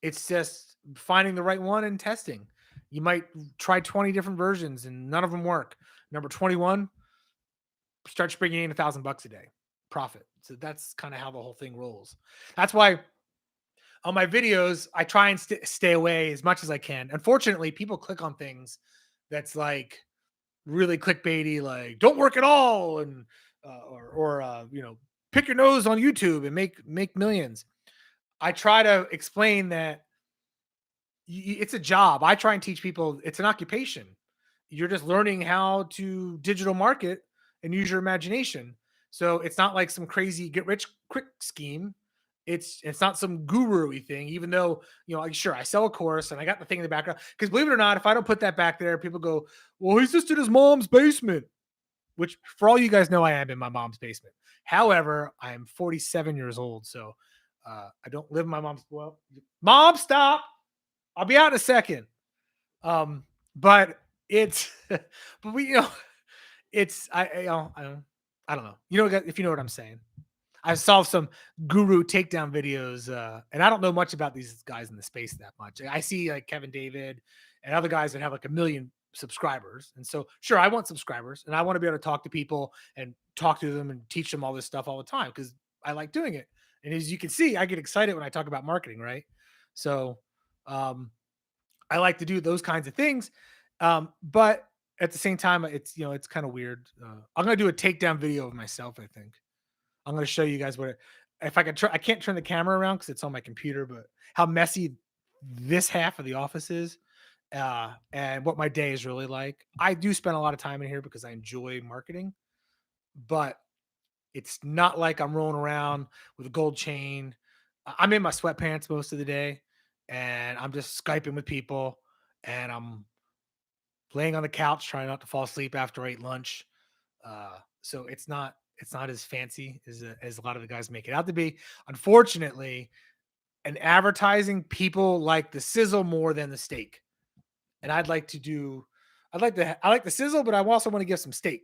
It's just finding the right one and testing. You might try 20 different versions and none of them work. Number 21, start bringing in $1,000 a day profit. So that's kind of how the whole thing rolls. That's why on my videos, I try and stay away as much as I can. Unfortunately, people click on things that's like really clickbaity, like don't work at all, and pick your nose on YouTube and make millions. I try to explain that it's a job. I try and teach people it's an occupation. You're just learning how to digital market and use your imagination. So it's not like some crazy get rich quick scheme. It's not some guru-y thing, even though, like, sure, I sell a course and I got the thing in the background. Because believe it or not, if I don't put that back there, people go, well, he's just in his mom's basement, which for all you guys know, I am in my mom's basement. However, I am 47 years old. So I don't live in my mom's. Well, mom, stop. I'll be out in a second. But it's, but we, it's, I don't know. If you know what I'm saying. I saw some guru takedown videos, and I don't know much about these guys in the space that much. I see like Kevin David and other guys that have like 1 million subscribers. And so, sure, I want subscribers and I want to be able to talk to people and talk to them and teach them all this stuff all the time because I like doing it. And as you can see, I get excited when I talk about marketing, right? So, I like to do those kinds of things. But at the same time, it's kind of weird. I'm going to do a takedown video of myself, I think. I'm going to show you guys if I can I can't turn the camera around because it's on my computer, but how messy this half of the office is, and what my day is really like. I do spend a lot of time in here because I enjoy marketing, but it's not like I'm rolling around with a gold chain. I'm in my sweatpants most of the day, and I'm just Skyping with people, and I'm laying on the couch trying not to fall asleep after I ate lunch. So it's not as fancy as a lot of the guys make it out to be. Unfortunately, in advertising, people like the sizzle more than the steak. And I like the sizzle, but I also want to give some steak.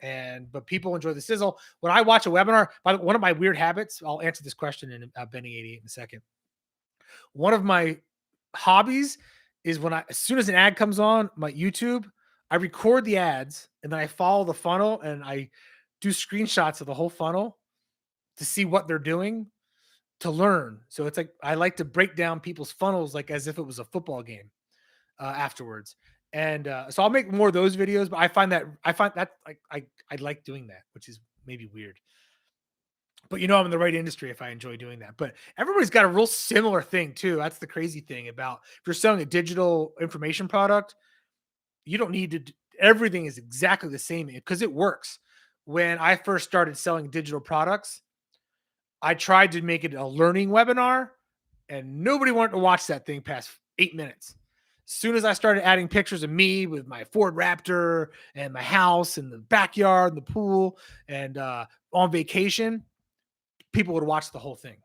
But people enjoy the sizzle. When I watch a webinar, one of my weird habits, I'll answer this question in Benny 88 in a second. One of my hobbies is as soon as an ad comes on my YouTube, I record the ads and then I follow the funnel and I do screenshots of the whole funnel to see what they're doing to learn. So it's like I like to break down people's funnels like as if it was a football game afterwards. And so I'll make more of those videos, but I find that like I like doing that, which is maybe weird. But I'm in the right industry if I enjoy doing that. But everybody's got a real similar thing too. That's the crazy thing about if you're selling a digital information product, you don't need to everything is exactly the same because it works. When I first started selling digital products, I tried to make it a learning webinar and nobody wanted to watch that thing past 8 minutes. As soon as I started adding pictures of me with my Ford Raptor and my house and the backyard and the pool and on vacation, people would watch the whole thing.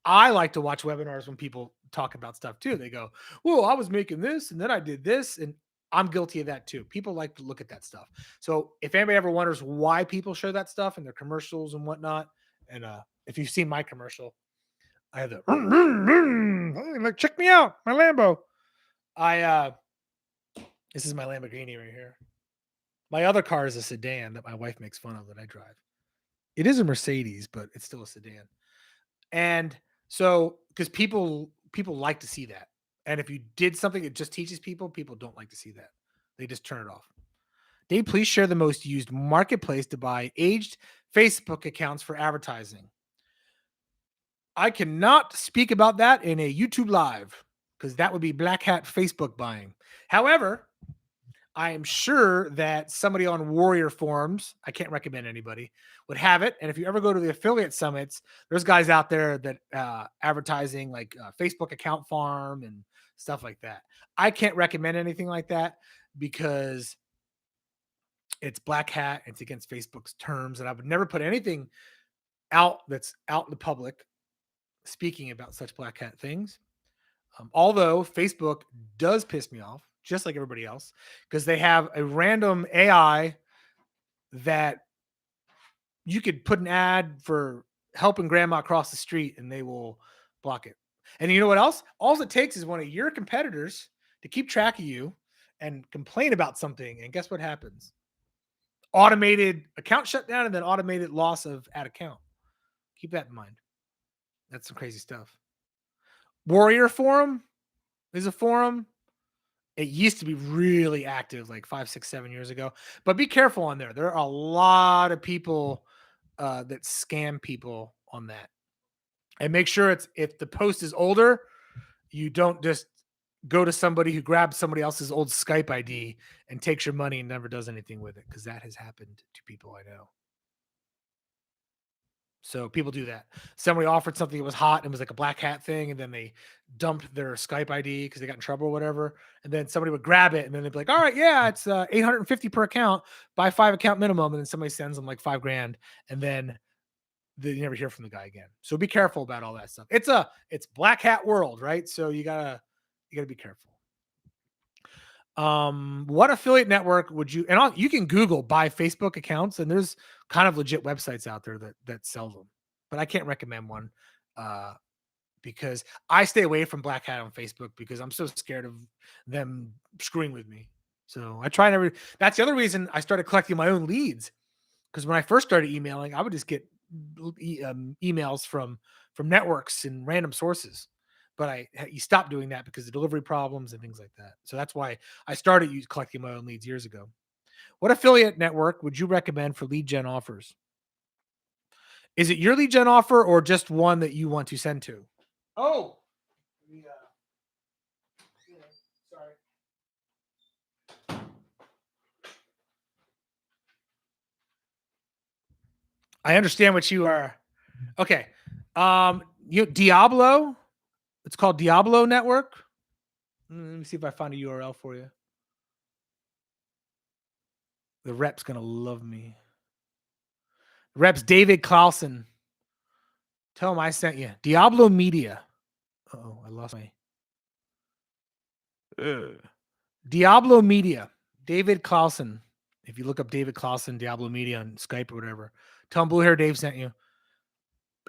I like to watch webinars when people talk about stuff too. They go, "Well, I was making this and then I did this." And I'm guilty of that too. People like to look at that stuff. So if anybody ever wonders why people show that stuff in their commercials and whatnot, and if you've seen my commercial, I have the like check me out, my Lambo. This is my Lamborghini right here. My other car is a sedan that my wife makes fun of that I drive. It is a Mercedes, but it's still a sedan. And so, because people like to see that, and if you did something that just teaches people, people don't like to see that. They just turn it off. Dave, please share the most used marketplace to buy aged Facebook accounts for advertising. I cannot speak about that in a YouTube live because that would be black hat Facebook buying. However, I am sure that somebody on Warrior Forums, I can't recommend anybody, would have it. And if you ever go to the affiliate summits, there's guys out there that advertising like Facebook account farm and stuff like that. I can't recommend anything like that because it's black hat. It's against Facebook's terms, and I would never put anything out that's out in the public speaking about such black hat things. Although Facebook does piss me off, just like everybody else, because they have a random AI that you could put an ad for helping grandma across the street and they will block it. And you know what else? All it takes is one of your competitors to keep track of you and complain about something. And guess what happens? Automated account shutdown and then automated loss of ad account. Keep that in mind. That's some crazy stuff. Warrior Forum is a forum. It used to be really active like 5, 6, 7 years ago. But be careful on there. There are a lot of people that scam people on that. And make sure it's if the post is older, you don't just go to somebody who grabs somebody else's old Skype ID and takes your money and never does anything with it, because that has happened to people I know. So people do that. Somebody offered something that was hot and was like a black hat thing, and then they dumped their Skype ID because they got in trouble or whatever. And then somebody would grab it, and then they'd be like, "All right, yeah, it's 850 per account, buy 5 account minimum," and then somebody sends them like $5,000, and then they never hear from the guy again. So be careful about all that stuff. It's black hat world, right? So you gotta be careful. What affiliate network would you, and you can Google buy Facebook accounts, and there's kind of legit websites out there that sell them, but I can't recommend one because I stay away from black hat on Facebook because I'm so scared of them screwing with me. So I try never. That's the other reason I started collecting my own leads, because when I first started emailing, I would just get emails from networks and random sources. But you stopped doing that because of delivery problems and things like that. So that's why I started collecting my own leads years ago. What affiliate network would you recommend for lead gen offers? Is it your lead gen offer or just one that you want to send to? Oh, yeah. Sorry. I understand what you are. Okay. Diablo. It's called Diablo Network. Let me see if I find a URL for you. The rep's gonna love me. Rep's David Clausen. Tell him I sent you. Diablo Media. Oh, I lost my. Diablo Media. David Clausen. If you look up David Clausen, Diablo Media on Skype or whatever, tell him Blue Hair Dave sent you.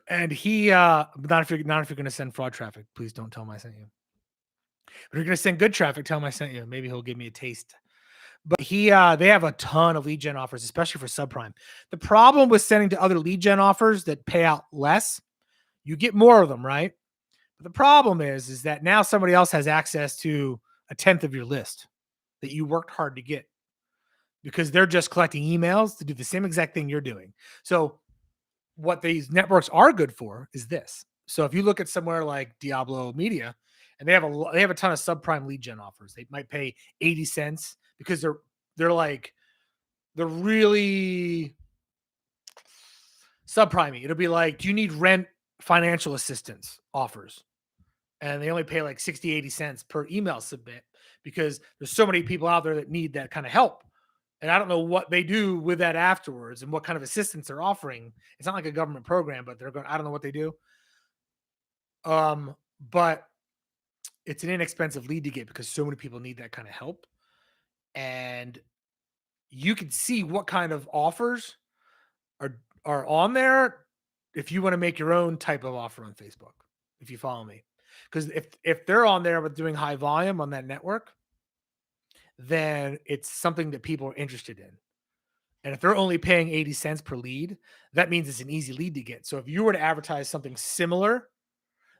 And he, not if you're going to send fraud traffic, please don't tell him I sent you. But if you're going to send good traffic, tell him I sent you. Maybe he'll give me a taste. But they have a ton of lead gen offers, especially for subprime. The problem with sending to other lead gen offers that pay out less, you get more of them, right? But the problem is that now somebody else has access to 1/10 of your list. that you worked hard to get, because they're just collecting emails to do the same exact thing you're doing. So what these networks are good for is this. So if you look at somewhere like Diablo Media, and they have a ton of subprime lead gen offers. They might pay 80 cents because they're like they're really subprimey. It'll be like, do you need rent financial assistance offers? And they only pay like 60, 80 cents per email submit, because there's so many people out there that need that kind of help. And I don't know what they do with that afterwards and what kind of assistance they're offering. It's not like a government program, but I don't know what they do. But it's an inexpensive lead to get because so many people need that kind of help. And you can see what kind of offers are on there if you want to make your own type of offer on Facebook, if you follow me. Because if they're on there with doing high volume on that network, then it's something that people are interested in. And if they're only paying 80 cents per lead, that means it's an easy lead to get. So if you were to advertise something similar,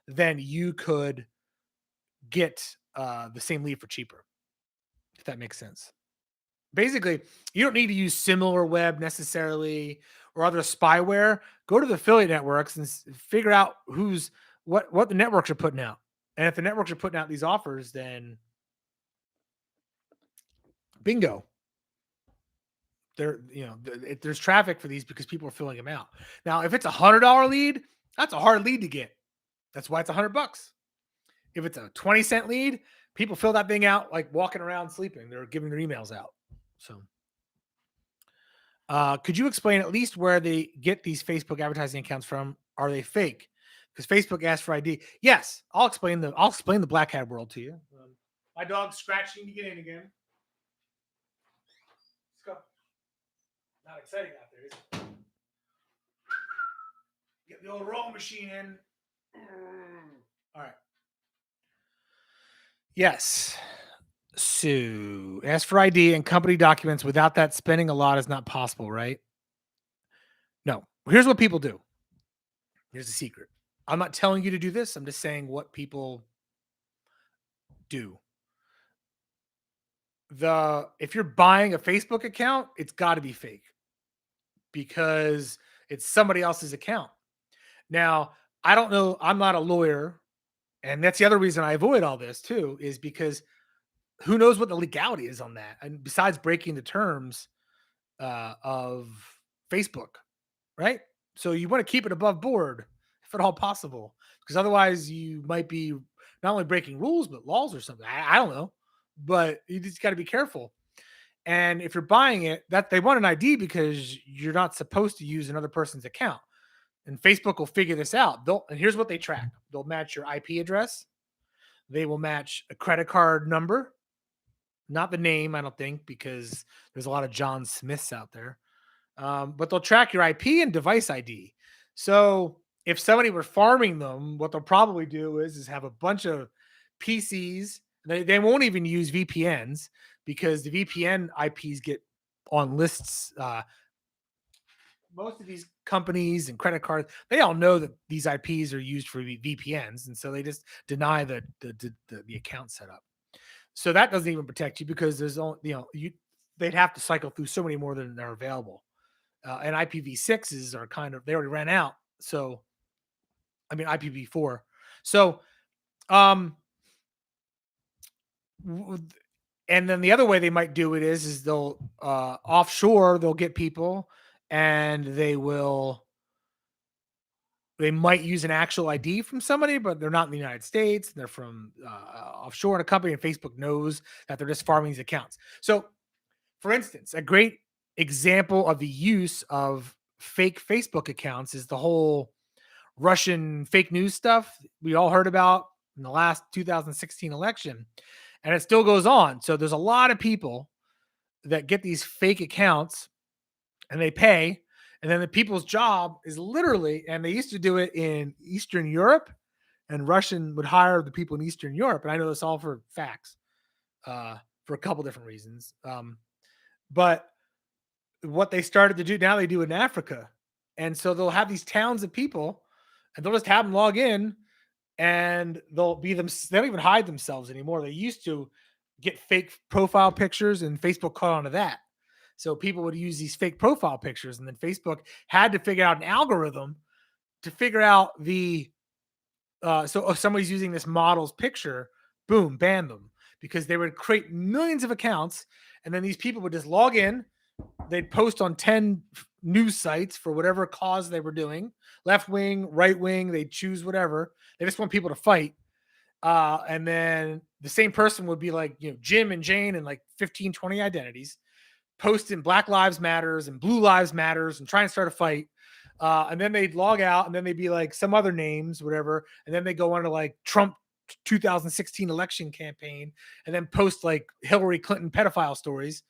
then you could get the same lead for cheaper, if that makes sense. Basically, you don't need to use similar web necessarily or other spyware. Go to the affiliate networks and figure out what the networks are putting out. And if the networks are putting out these offers, then bingo. There's traffic for these because people are filling them out. Now, if it's $100 lead, that's a hard lead to get. That's why it's $100. If it's a 20-cent lead, people fill that thing out like walking around sleeping. They're giving their emails out. So, could you explain at least where they get these Facebook advertising accounts from? Are they fake? Because Facebook asks for ID. Yes, I'll explain the black hat world to you. My dog's scratching to get in again. Let's go. Not exciting out there, is it? Get the old roll machine in. All right. Yes. So, ask for ID and company documents. Without that, spending a lot is not possible, right? No. Here's what people do. Here's the secret. I'm not telling you to do this. I'm just saying what people do. If you're buying a Facebook account, it's got to be fake because it's somebody else's account. Now, I don't know. I'm not a lawyer. And that's the other reason I avoid all this too, is because who knows what the legality is on that? And besides breaking the terms of Facebook, right? So you want to keep it above board if at all possible, because otherwise you might be not only breaking rules but laws or something. I don't know, but you just got to be careful. And if you're buying it, that they want an ID because you're not supposed to use another person's account. And Facebook will figure this out. And here's what they track: they'll match your IP address, they will match a credit card number, not the name, I don't think, because there's a lot of John Smiths out there. But they'll track your IP and device ID. So if somebody were farming them, what they'll probably do is have a bunch of PCs. They won't even use VPNs because the VPN IPs get on lists. Most of these companies and credit cards, they all know that these IPs are used for VPNs, and so they just deny the account setup. So that doesn't even protect you because there's only they'd have to cycle through so many more than are available. And IPv6s are they already ran out. So, I mean, IPv4. So, and then the other way they might do it is they'll offshore, they'll get people and they might use an actual ID from somebody, but they're not in the United States. They're from offshore in a company, and Facebook knows that they're just farming these accounts. So, for instance, a great example of the use of fake Facebook accounts is the whole Russian fake news stuff we all heard about in the last 2016 election. And it still goes on. So there's a lot of people that get these fake accounts and they pay. And then the people's job is literally, and they used to do it in Eastern Europe, and Russian would hire the people in Eastern Europe. And I know this all for facts, for a couple different reasons. But what they started to do now, they do in Africa. And so they'll have these towns of people and they'll just have them log in and they'll be they don't even hide themselves anymore. They used to get fake profile pictures, and Facebook caught on to that. So people would use these fake profile pictures, and then Facebook had to figure out an algorithm to figure out the so if somebody's using this model's picture, boom, ban them, because they would create millions of accounts, and then these people would just log in. They'd post on 10 news sites for whatever cause they were doing, left wing, right wing. They'd choose whatever. They just want people to fight. And then the same person would be like, Jim and Jane and like 15, 20 identities, posting Black Lives Matters and Blue Lives Matters and try and start a fight. And then they'd log out, and then they'd be like some other names, whatever. And then they go on to like Trump 2016 election campaign, and then post like Hillary Clinton pedophile stories.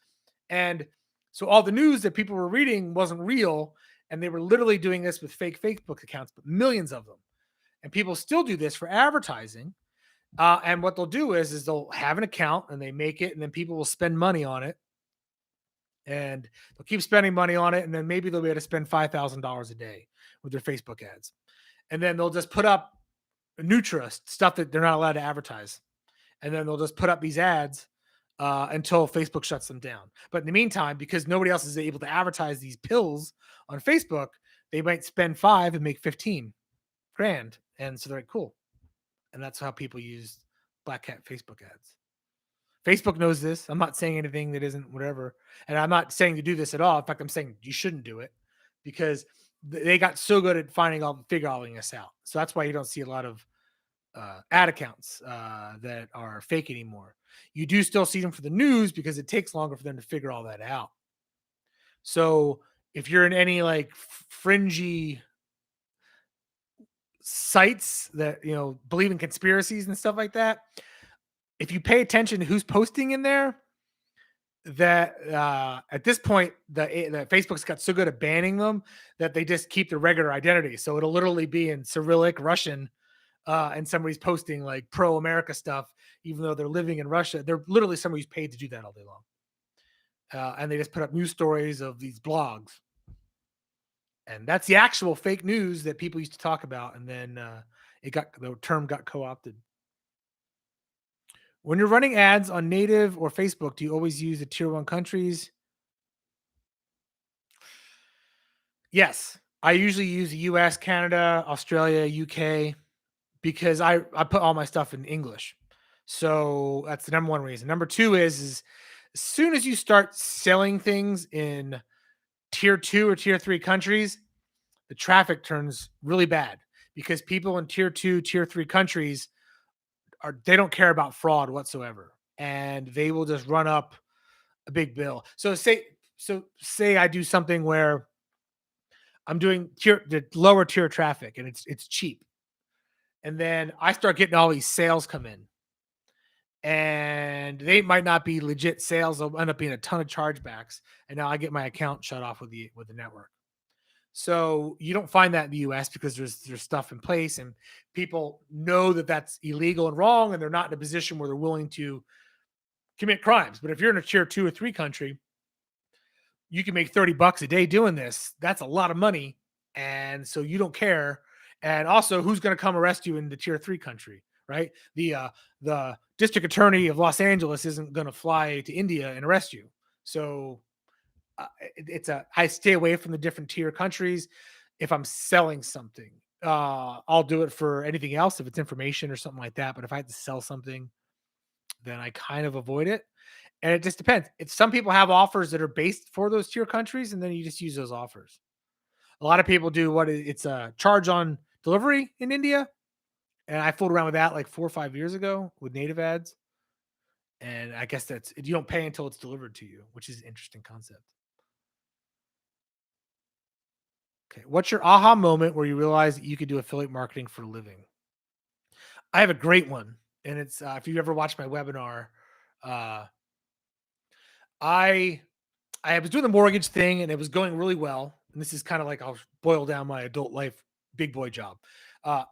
And so all the news that people were reading wasn't real. And they were literally doing this with fake Facebook accounts, but millions of them. And people still do this for advertising. And what they'll do is they'll have an account and they make it, and then people will spend money on it, and they'll keep spending money on it, and then maybe they'll be able to spend $5,000 a day with their Facebook ads, and then they'll just put up Nutra stuff that they're not allowed to advertise, and then they'll just put up these ads until Facebook shuts them down. But in the meantime, because nobody else is able to advertise these pills on Facebook, they might spend 5 and make 15 grand, and so they're like, cool. And that's how people use Black Cat Facebook ads. Facebook knows this. I'm not saying anything that isn't whatever. And I'm not saying to do this at all. In fact, I'm saying you shouldn't do it, because they got so good at figuring us out. So that's why you don't see a lot of ad accounts that are fake anymore. You do still see them for the news, because it takes longer for them to figure all that out. So if you're in any like fringy sites that believe in conspiracies and stuff like that, if you pay attention to who's posting in there, that at this point the Facebook's got so good at banning them that they just keep the regular identity. So it'll literally be in Cyrillic Russian, and somebody's posting like pro America stuff, even though they're living in Russia. They're literally somebody who's paid to do that all day long, and they just put up news stories of these blogs, and that's the actual fake news that people used to talk about. And then the term got co-opted. When you're running ads on native or Facebook, do you always use the tier 1 countries? Yes. I usually use the US, Canada, Australia, UK, because I put all my stuff in English. So that's the number one reason. Number two is as soon as you start selling things in tier 2 or tier 3 countries, the traffic turns really bad, because people in tier 2, tier 3 countries they don't care about fraud whatsoever, and they will just run up a big bill. So say I do something where I'm doing the lower tier traffic, and it's cheap, and then I start getting all these sales come in, and they might not be legit sales. They'll end up being a ton of chargebacks, and now I get my account shut off with the network. So you don't find that in the US, because there's stuff in place, and people know that that's illegal and wrong, and they're not in a position where they're willing to commit crimes. But if you're in a tier 2 or 3 country, you can make $30 a day doing this. That's a lot of money. And so you don't care. And also, who's going to come arrest you in the tier 3 country, right? The district attorney of Los Angeles isn't going to fly to India and arrest you. So I stay away from the different tier countries. If I'm selling something, I'll do it for anything else if it's information or something like that. But if I had to sell something, then I kind of avoid it. And it just depends. It's some people have offers that are based for those tier countries, and then you just use those offers. A lot of people do it's a charge on delivery in India. And I fooled around with that like 4 or 5 years ago with native ads. And I guess you don't pay until it's delivered to you, which is an interesting concept. Okay. What's your aha moment where you realize that you could do affiliate marketing for a living? I have a great one. And it's if you ever watched my webinar, uh, I I was doing the mortgage thing, and it was going really well. And this is kind of like I'll boil down my adult life big boy job. Uh,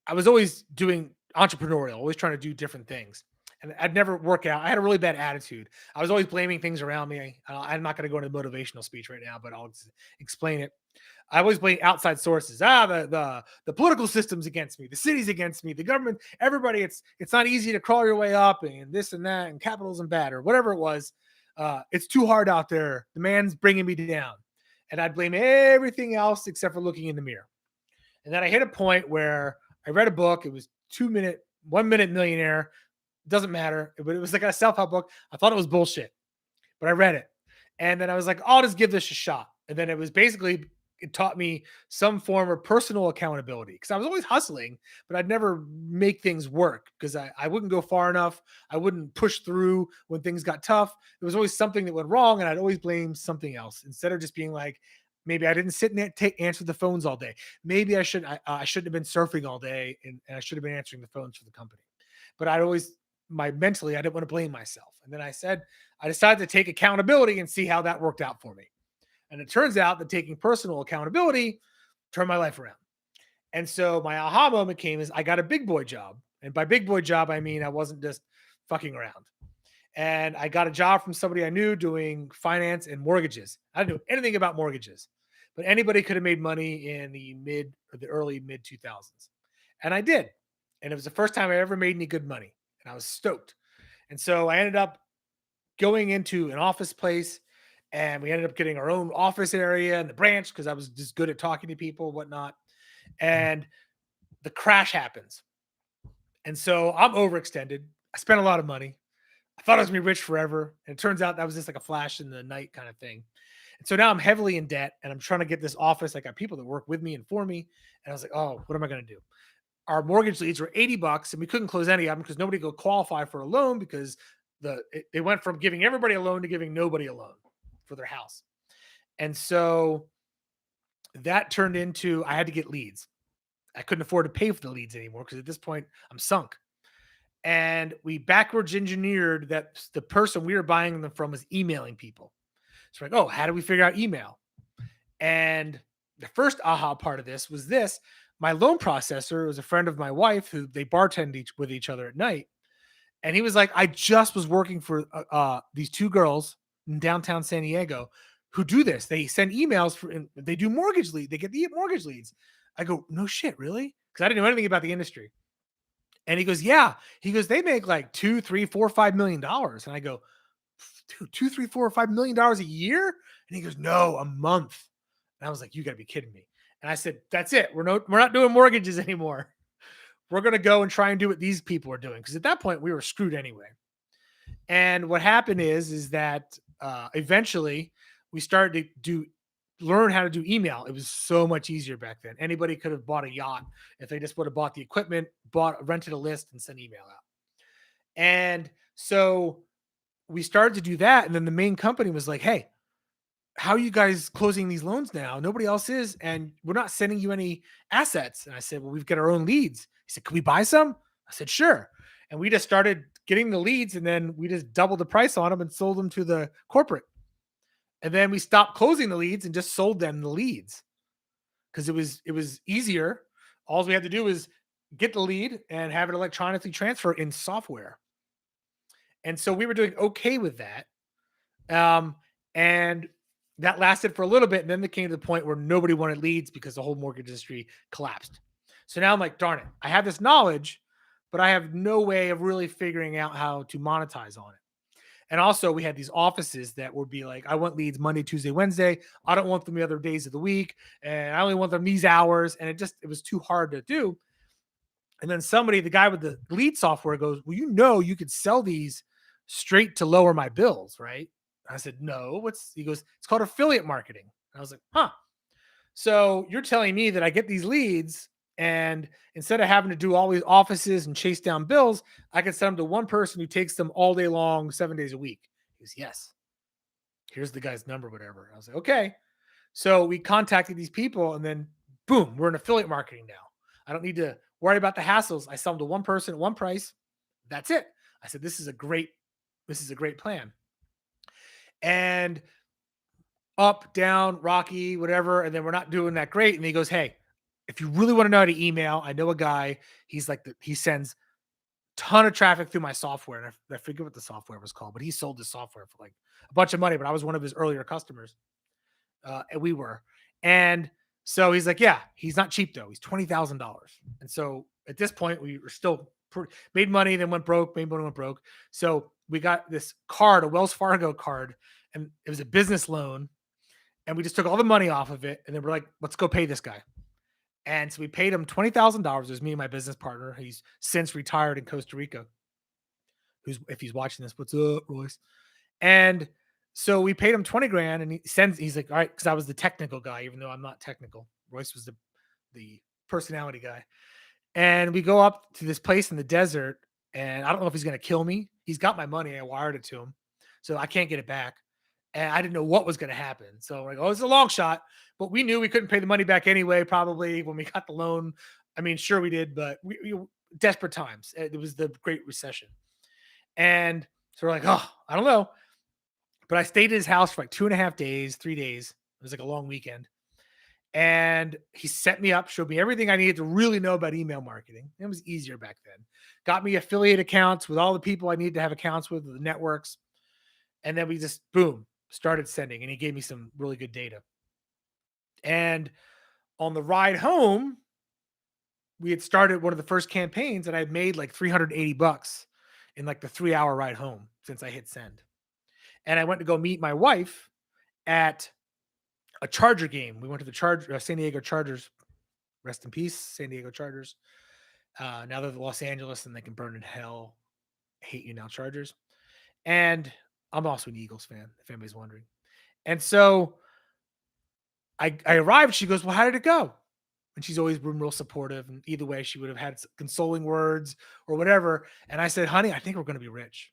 I was always doing entrepreneurial, always trying to do different things. and I'd never work out. I had a really bad attitude. I was always blaming things around me. I'm not going to go into motivational speech right now, but I'll explain it. I always blame outside sources. The political system's against me, the city's against me, the government, everybody. It's not easy to crawl your way up, and this and that, and capitalism bad or whatever it was. It's too hard out there. The man's bringing me down, and I'd blame everything else except for looking in the mirror. And then I hit a point where I read a book. It was 2 minute, 1 minute millionaire. Doesn't matter, but it was like a self help book. I thought it was bullshit, but I read it. And then I was like, I'll just give this a shot. And then it was basically, it taught me some form of personal accountability because I was always hustling, but I'd never make things work because I wouldn't go far enough. I wouldn't push through when things got tough. There was always something that went wrong, and I'd always blame something else instead of just being like, maybe I didn't sit and answer the phones all day. Maybe I shouldn't have been surfing all day, and I should have been answering the phones for the company. But I'd always mentally, I didn't want to blame myself. And then I decided to take accountability and see how that worked out for me. And it turns out that taking personal accountability turned my life around. And so my aha moment came is I got a big boy job. And by big boy job, I mean I wasn't just fucking around. And I got a job from somebody I knew doing finance and mortgages. I didn't know anything about mortgages, but anybody could have made money in the early mid 2000s. And I did. And it was the first time I ever made any good money. And I was stoked. And so I ended up going into an office place, and we ended up getting our own office area in the branch because I was just good at talking to people, whatnot. And the crash happens. And so I'm overextended. I spent a lot of money. I thought I was gonna be rich forever. And it turns out that was just like a flash in the night kind of thing. And so now I'm heavily in debt, and I'm trying to get this office. I got people that work with me and for me. And I was like, oh, what am I gonna do? Our mortgage leads were $80, and we couldn't close any of them because nobody could qualify for a loan because it went from giving everybody a loan to giving nobody a loan for their house. And so that turned into I had to get leads. I couldn't afford to pay for the leads anymore because at this point I'm sunk. And we backwards engineered that the person we were buying them from was emailing people. So like, oh, how do we figure out email? And the first aha part of this was this. My loan processor was a friend of my wife who they bartend with each other at night. And he was like, I just was working for these two girls in downtown San Diego who do this. They send emails for, and they do mortgage lead. They get the mortgage leads. I go, no shit, really? Because I didn't know anything about the industry. And he goes, yeah. He goes, they make like $2, $3, $4, $5 million. And I go, dude, $2, $3, $4, $5 million a year? And he goes, no, a month. And I was like, you got to be kidding me. And I said, that's it. We're not doing mortgages anymore. We're going to go and try and do what these people are doing. Because at that point, we were screwed anyway. And what happened is that eventually we started to learn how to do email. It was so much easier back then. Anybody could have bought a yacht if they just would have bought the equipment, rented a list, and sent email out. And so we started to do that. And then the main company was like, hey, how are you guys closing these loans now? Nobody else is. And we're not sending you any assets. And I said, well, we've got our own leads. He said, can we buy some? I said, sure. And we just started getting the leads, and then we just doubled the price on them and sold them to the corporate. And then we stopped closing the leads and just sold them the leads because it was easier. All we had to do was get the lead and have it electronically transfer in software. And so we were doing okay with that. And that lasted for a little bit. And then it came to the point where nobody wanted leads because the whole mortgage industry collapsed. So now I'm like, darn it, I have this knowledge, but I have no way of really figuring out how to monetize on it. And also, we had these offices that would be like, I want leads Monday, Tuesday, Wednesday. I don't want them the other days of the week. And I only want them these hours. And it was too hard to do. And then the guy with the lead software goes, well, you could sell these straight to lower my bills, right? I said, no, he goes, it's called affiliate marketing. And I was like, huh. So you're telling me that I get these leads, and instead of having to do all these offices and chase down bills, I can send them to one person who takes them all day long, 7 days a week. He goes, yes. Here's the guy's number, whatever. I was like, okay. So we contacted these people, and then boom, we're in affiliate marketing now. I don't need to worry about the hassles. I sell them to one person at one price. That's it. I said, this is a great plan. And up, down, rocky, whatever. And then we're not doing that great. And he goes, hey, if you really want to know how to email, I know a guy. He's like, he sends ton of traffic through my software. And I forget what the software was called, but he sold the software for like a bunch of money. But I was one of his earlier customers. And we were. And so he's like, yeah, he's not cheap though. He's $20,000. And so at this point, we were still made money, then went broke, made money, went broke. So we got this card, a Wells Fargo card, and it was a business loan. And we just took all the money off of it. And then we're like, let's go pay this guy. And so we paid him $20,000. It was me and my business partner. He's since retired in Costa Rica. If he's watching this, what's up, Royce? And so we paid him 20 grand, and he's like, all right, because I was the technical guy, even though I'm not technical. Royce was the personality guy. And we go up to this place in the desert, and I don't know if he's gonna kill me. He's got my money, I wired it to him, so I can't get it back. And I didn't know what was gonna happen. So we're like, oh, it's a long shot, but we knew we couldn't pay the money back anyway, probably when we got the loan. I mean, sure we did, but we desperate times. It was the Great Recession. And so we're like, oh, I don't know. But I stayed at his house for like 2.5 days, 3 days. It was like a long weekend. And he set me up, showed me everything I needed to really know about email marketing. It was easier back then. Got me affiliate accounts with all the people I needed to have accounts with, the networks. And then we just, boom, started sending. And he gave me some really good data. And on the ride home, we had started one of the first campaigns, and I had made like $380 in like the 3-hour ride home since I hit send. And I went to go meet my wife at a Charger game. We went to the San Diego Chargers. Rest in peace, San Diego Chargers. Now they're the Los Angeles, and they can burn in hell. Hate you now, Chargers. And I'm also an Eagles fan, if anybody's wondering. And so I arrived. She goes, well, how did it go? And she's always been real supportive. And either way, she would have had consoling words or whatever. And I said, honey, I think we're going to be rich.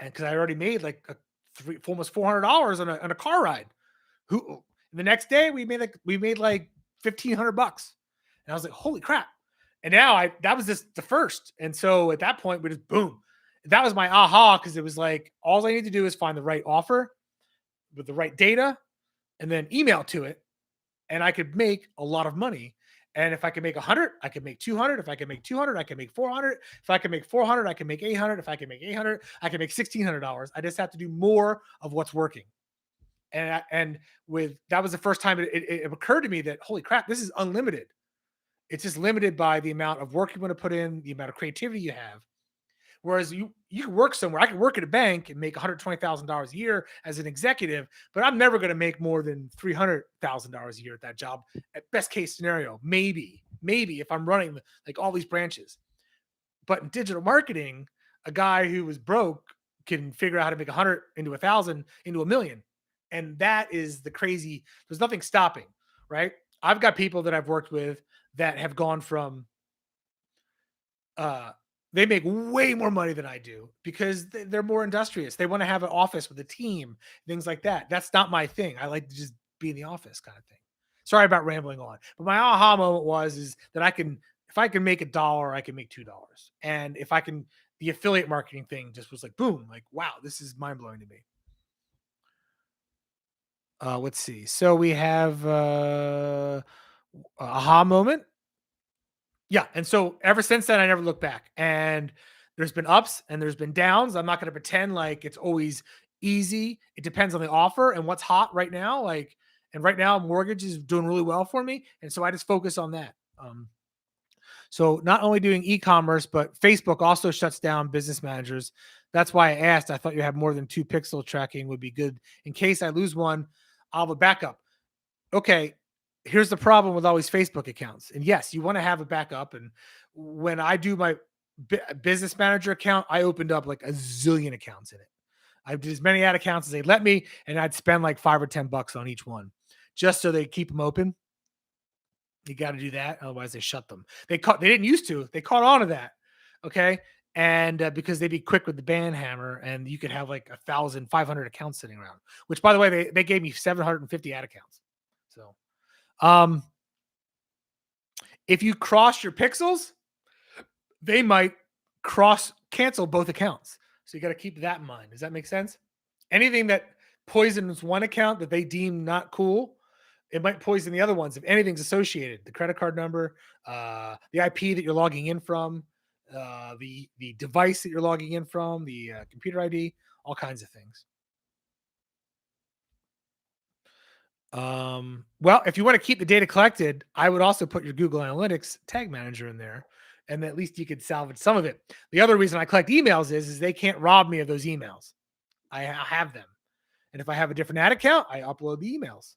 And because I already made like almost $400 on a car ride. The next day we made like $1,500. And I was like, holy crap. And now that was just the first. And so at that point, we just boom. That was my aha, because it was like, all I need to do is find the right offer with the right data and then email to it. And I could make a lot of money. And if I can make 100, I can make 200. If I can make 200, I can make 400. If I can make 400, I can make 800. If I can make 800, I can make $1,600. I just have to do more of what's working. And that was the first time it occurred to me that, holy crap, this is unlimited. It's just limited by the amount of work you want to put in, the amount of creativity you have. Whereas you can work somewhere. I can work at a bank and make $120,000 a year as an executive, but I'm never going to make more than $300,000 a year at that job. At best case scenario, maybe if I'm running like all these branches. But in digital marketing, a guy who was broke can figure out how to make 100 into 1,000 into 1,000,000. And that is the crazy. There's nothing stopping, right? I've got people that I've worked with that have gone from they make way more money than I do because they're more industrious. They want to have an office with a team, things like that. That's not my thing. I like to just be in the office kind of thing. Sorry about rambling on. But my aha moment is that if I can make $1, I can make $2. And if I can, the affiliate marketing thing just was like, boom, like, wow, this is mind blowing to me. Let's see. So we have aha moment. Yeah, and so ever since then, I never looked back. And there's been ups and there's been downs. I'm not going to pretend like it's always easy. It depends on the offer and what's hot right now. And right now, mortgage is doing really well for me, and so I just focus on that. So not only doing e-commerce, but Facebook also shuts down business managers. That's why I asked. I thought you have more than 2 pixel tracking would be good in case I lose one. I'll have a backup. Okay, here's the problem with all these Facebook accounts. And yes, you want to have a backup. And when I do my business manager account, I opened up like a zillion accounts in it. I did as many ad accounts as they let me, and I'd spend like $5 or $10 on each one just so they keep them open. You got to do that. Otherwise they shut them. They didn't used to, they caught on to that. Okay. And because they'd be quick with the ban hammer, and you could have like 1,500 accounts sitting around, which by the way, they gave me 750 ad accounts. So, if you cross your pixels, they might cancel both accounts. So you got to keep that in mind. Does that make sense? Anything that poisons one account that they deem not cool, it might poison the other ones. If anything's associated, the credit card number, the IP that you're logging in from, the device that you're logging in from, the computer ID, all kinds of things. Well, if you want to keep the data collected, I would also put your Google Analytics tag manager in there, and at least you could salvage some of it. The other reason I collect emails is they can't rob me of those emails. I have them, and if I have a different ad account, I upload the emails,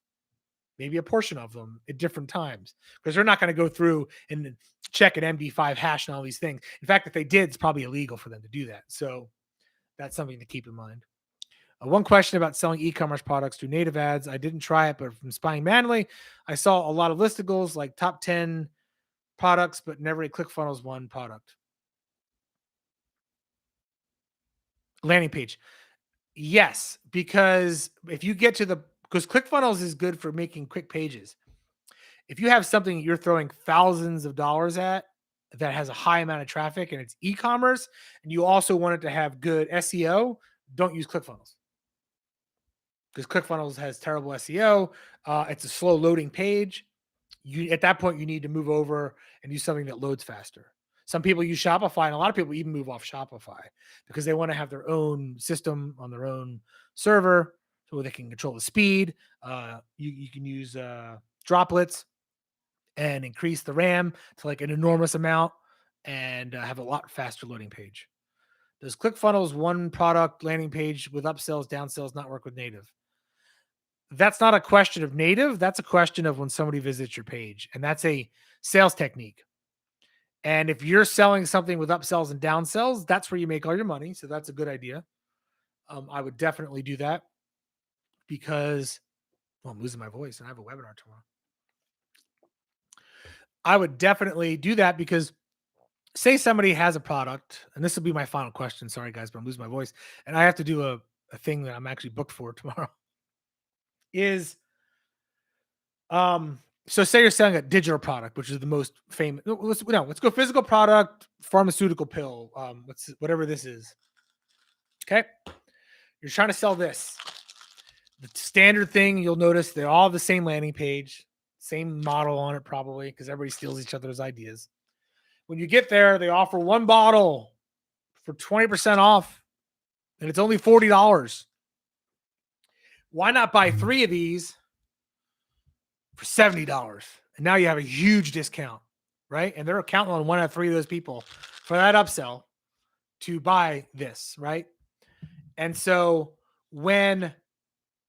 maybe a portion of them at different times, because they're not going to go through and check an MD5 hash and all these things. In fact, if they did, it's probably illegal for them to do that. So that's something to keep in mind. One question about selling e-commerce products through native ads. I didn't try it, but from spying manually, I saw a lot of listicles like top 10 products, but never a ClickFunnels one product. Landing page. Yes, because if you get to because ClickFunnels is good for making quick pages. If you have something you're throwing thousands of dollars at that has a high amount of traffic and it's e-commerce, and you also want it to have good SEO, don't use ClickFunnels. Because ClickFunnels has terrible SEO. It's a slow loading page. At that point, you need to move over and use something that loads faster. Some people use Shopify, and a lot of people even move off Shopify because they want to have their own system on their own server so they can control the speed. You can use droplets and increase the RAM to like an enormous amount and have a lot faster loading page. Does ClickFunnels one product landing page with upsells, downsells not work with native? That's not a question of native. That's a question of when somebody visits your page. And that's a sales technique. And if you're selling something with upsells and downsells, that's where you make all your money. So that's a good idea. I would definitely do that because well, I'm losing my voice and I have a webinar tomorrow. I would definitely do that because say somebody has a product, and this will be my final question. Sorry, guys, but I'm losing my voice. And I have to do a thing that I'm actually booked for tomorrow. Is so say you're selling a digital product, which is the most famous. Let's go physical product, pharmaceutical pill, whatever this is. Okay. You're trying to sell this. The standard thing you'll notice they're all the same landing page, same model on it, probably, because everybody steals each other's ideas. When you get there, they offer one bottle for 20% off, and it's only $40. Why not buy 3 of these for $70? And now you have a huge discount, right? And they're counting on 1 out of 3 of those people for that upsell to buy this, right? And so when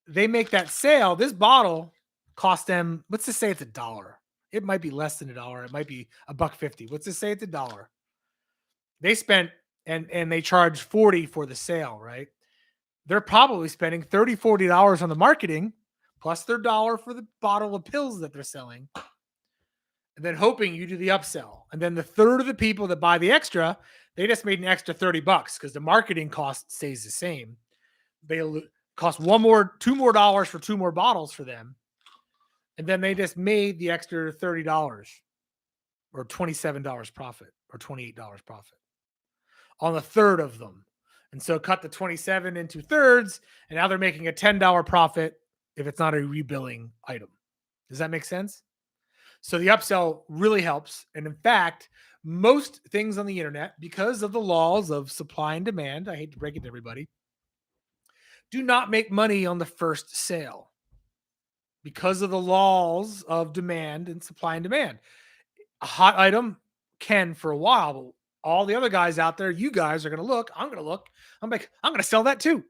they make that sale, this bottle cost them, let's just say it's $1. It might be less than $1. It might be $1.50. Let's just say it's $1. They spent and they charge 40 for the sale, right? They're probably spending $30, $40 on the marketing, plus their dollar for the bottle of pills that they're selling, and then hoping you do the upsell. And then the third of the people that buy the extra, they just made an extra $30 because the marketing cost stays the same. They cost $2 more dollars for 2 more bottles for them. And then they just made the extra $30 or $27 profit or $28 profit on the third of them. And so cut the 27 into thirds, and now they're making a $10 profit if it's not a rebilling item. Does that make sense? So the upsell really helps. And in fact, most things on the internet, because of the laws of supply and demand, I hate to break it to everybody, do not make money on the first sale because of the laws of demand and supply and demand. A hot item can for a while, but all the other guys out there, you guys are going to look. I'm going to look. I'm like, I'm going to sell that too.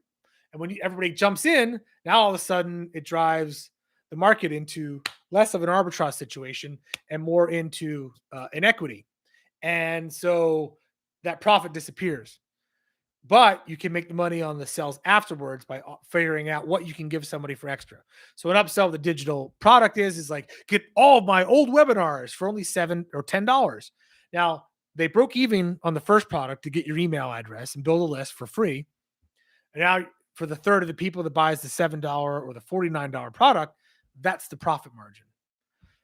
And when everybody jumps in, now all of a sudden it drives the market into less of an arbitrage situation and more into inequity. And so that profit disappears. But you can make the money on the sales afterwards by figuring out what you can give somebody for extra. So an upsell of the digital product is like, get all of my old webinars for only $7 or $10. Now, they broke even on the first product to get your email address and build a list for free. And now for the third of the people that buys the $7 or the $49 product, that's the profit margin.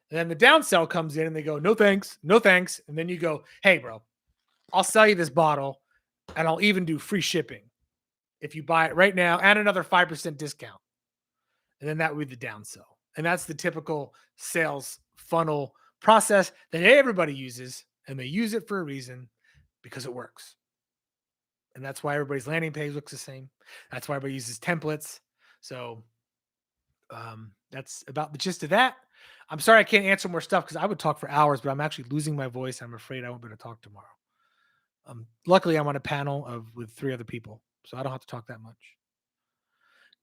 And then the downsell comes in and they go, no thanks, no thanks. And then you go, hey, bro, I'll sell you this bottle and I'll even do free shipping if you buy it right now and another 5% discount. And then that would be the downsell. And that's the typical sales funnel process that everybody uses, and they use it for a reason. because it works. And that's why everybody's landing page looks the same. That's why everybody uses templates. So that's about the gist of that. I'm sorry I can't answer more stuff because I would talk for hours, but I'm actually losing my voice. I'm afraid I won't be able to talk tomorrow. Luckily, I'm on a panel with 3 other people, so I don't have to talk that much.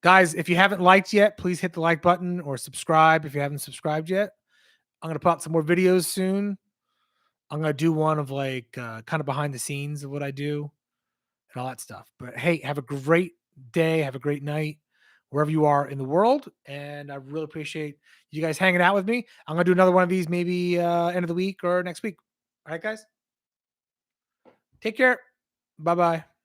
Guys, if you haven't liked yet, please hit the like button or subscribe if you haven't subscribed yet. I'm going to put out some more videos soon. I'm going to do one of like kind of behind the scenes of what I do and all that stuff. But hey, have a great day. Have a great night wherever you are in the world. And I really appreciate you guys hanging out with me. I'm going to do another one of these maybe end of the week or next week. All right, guys. Take care. Bye-bye.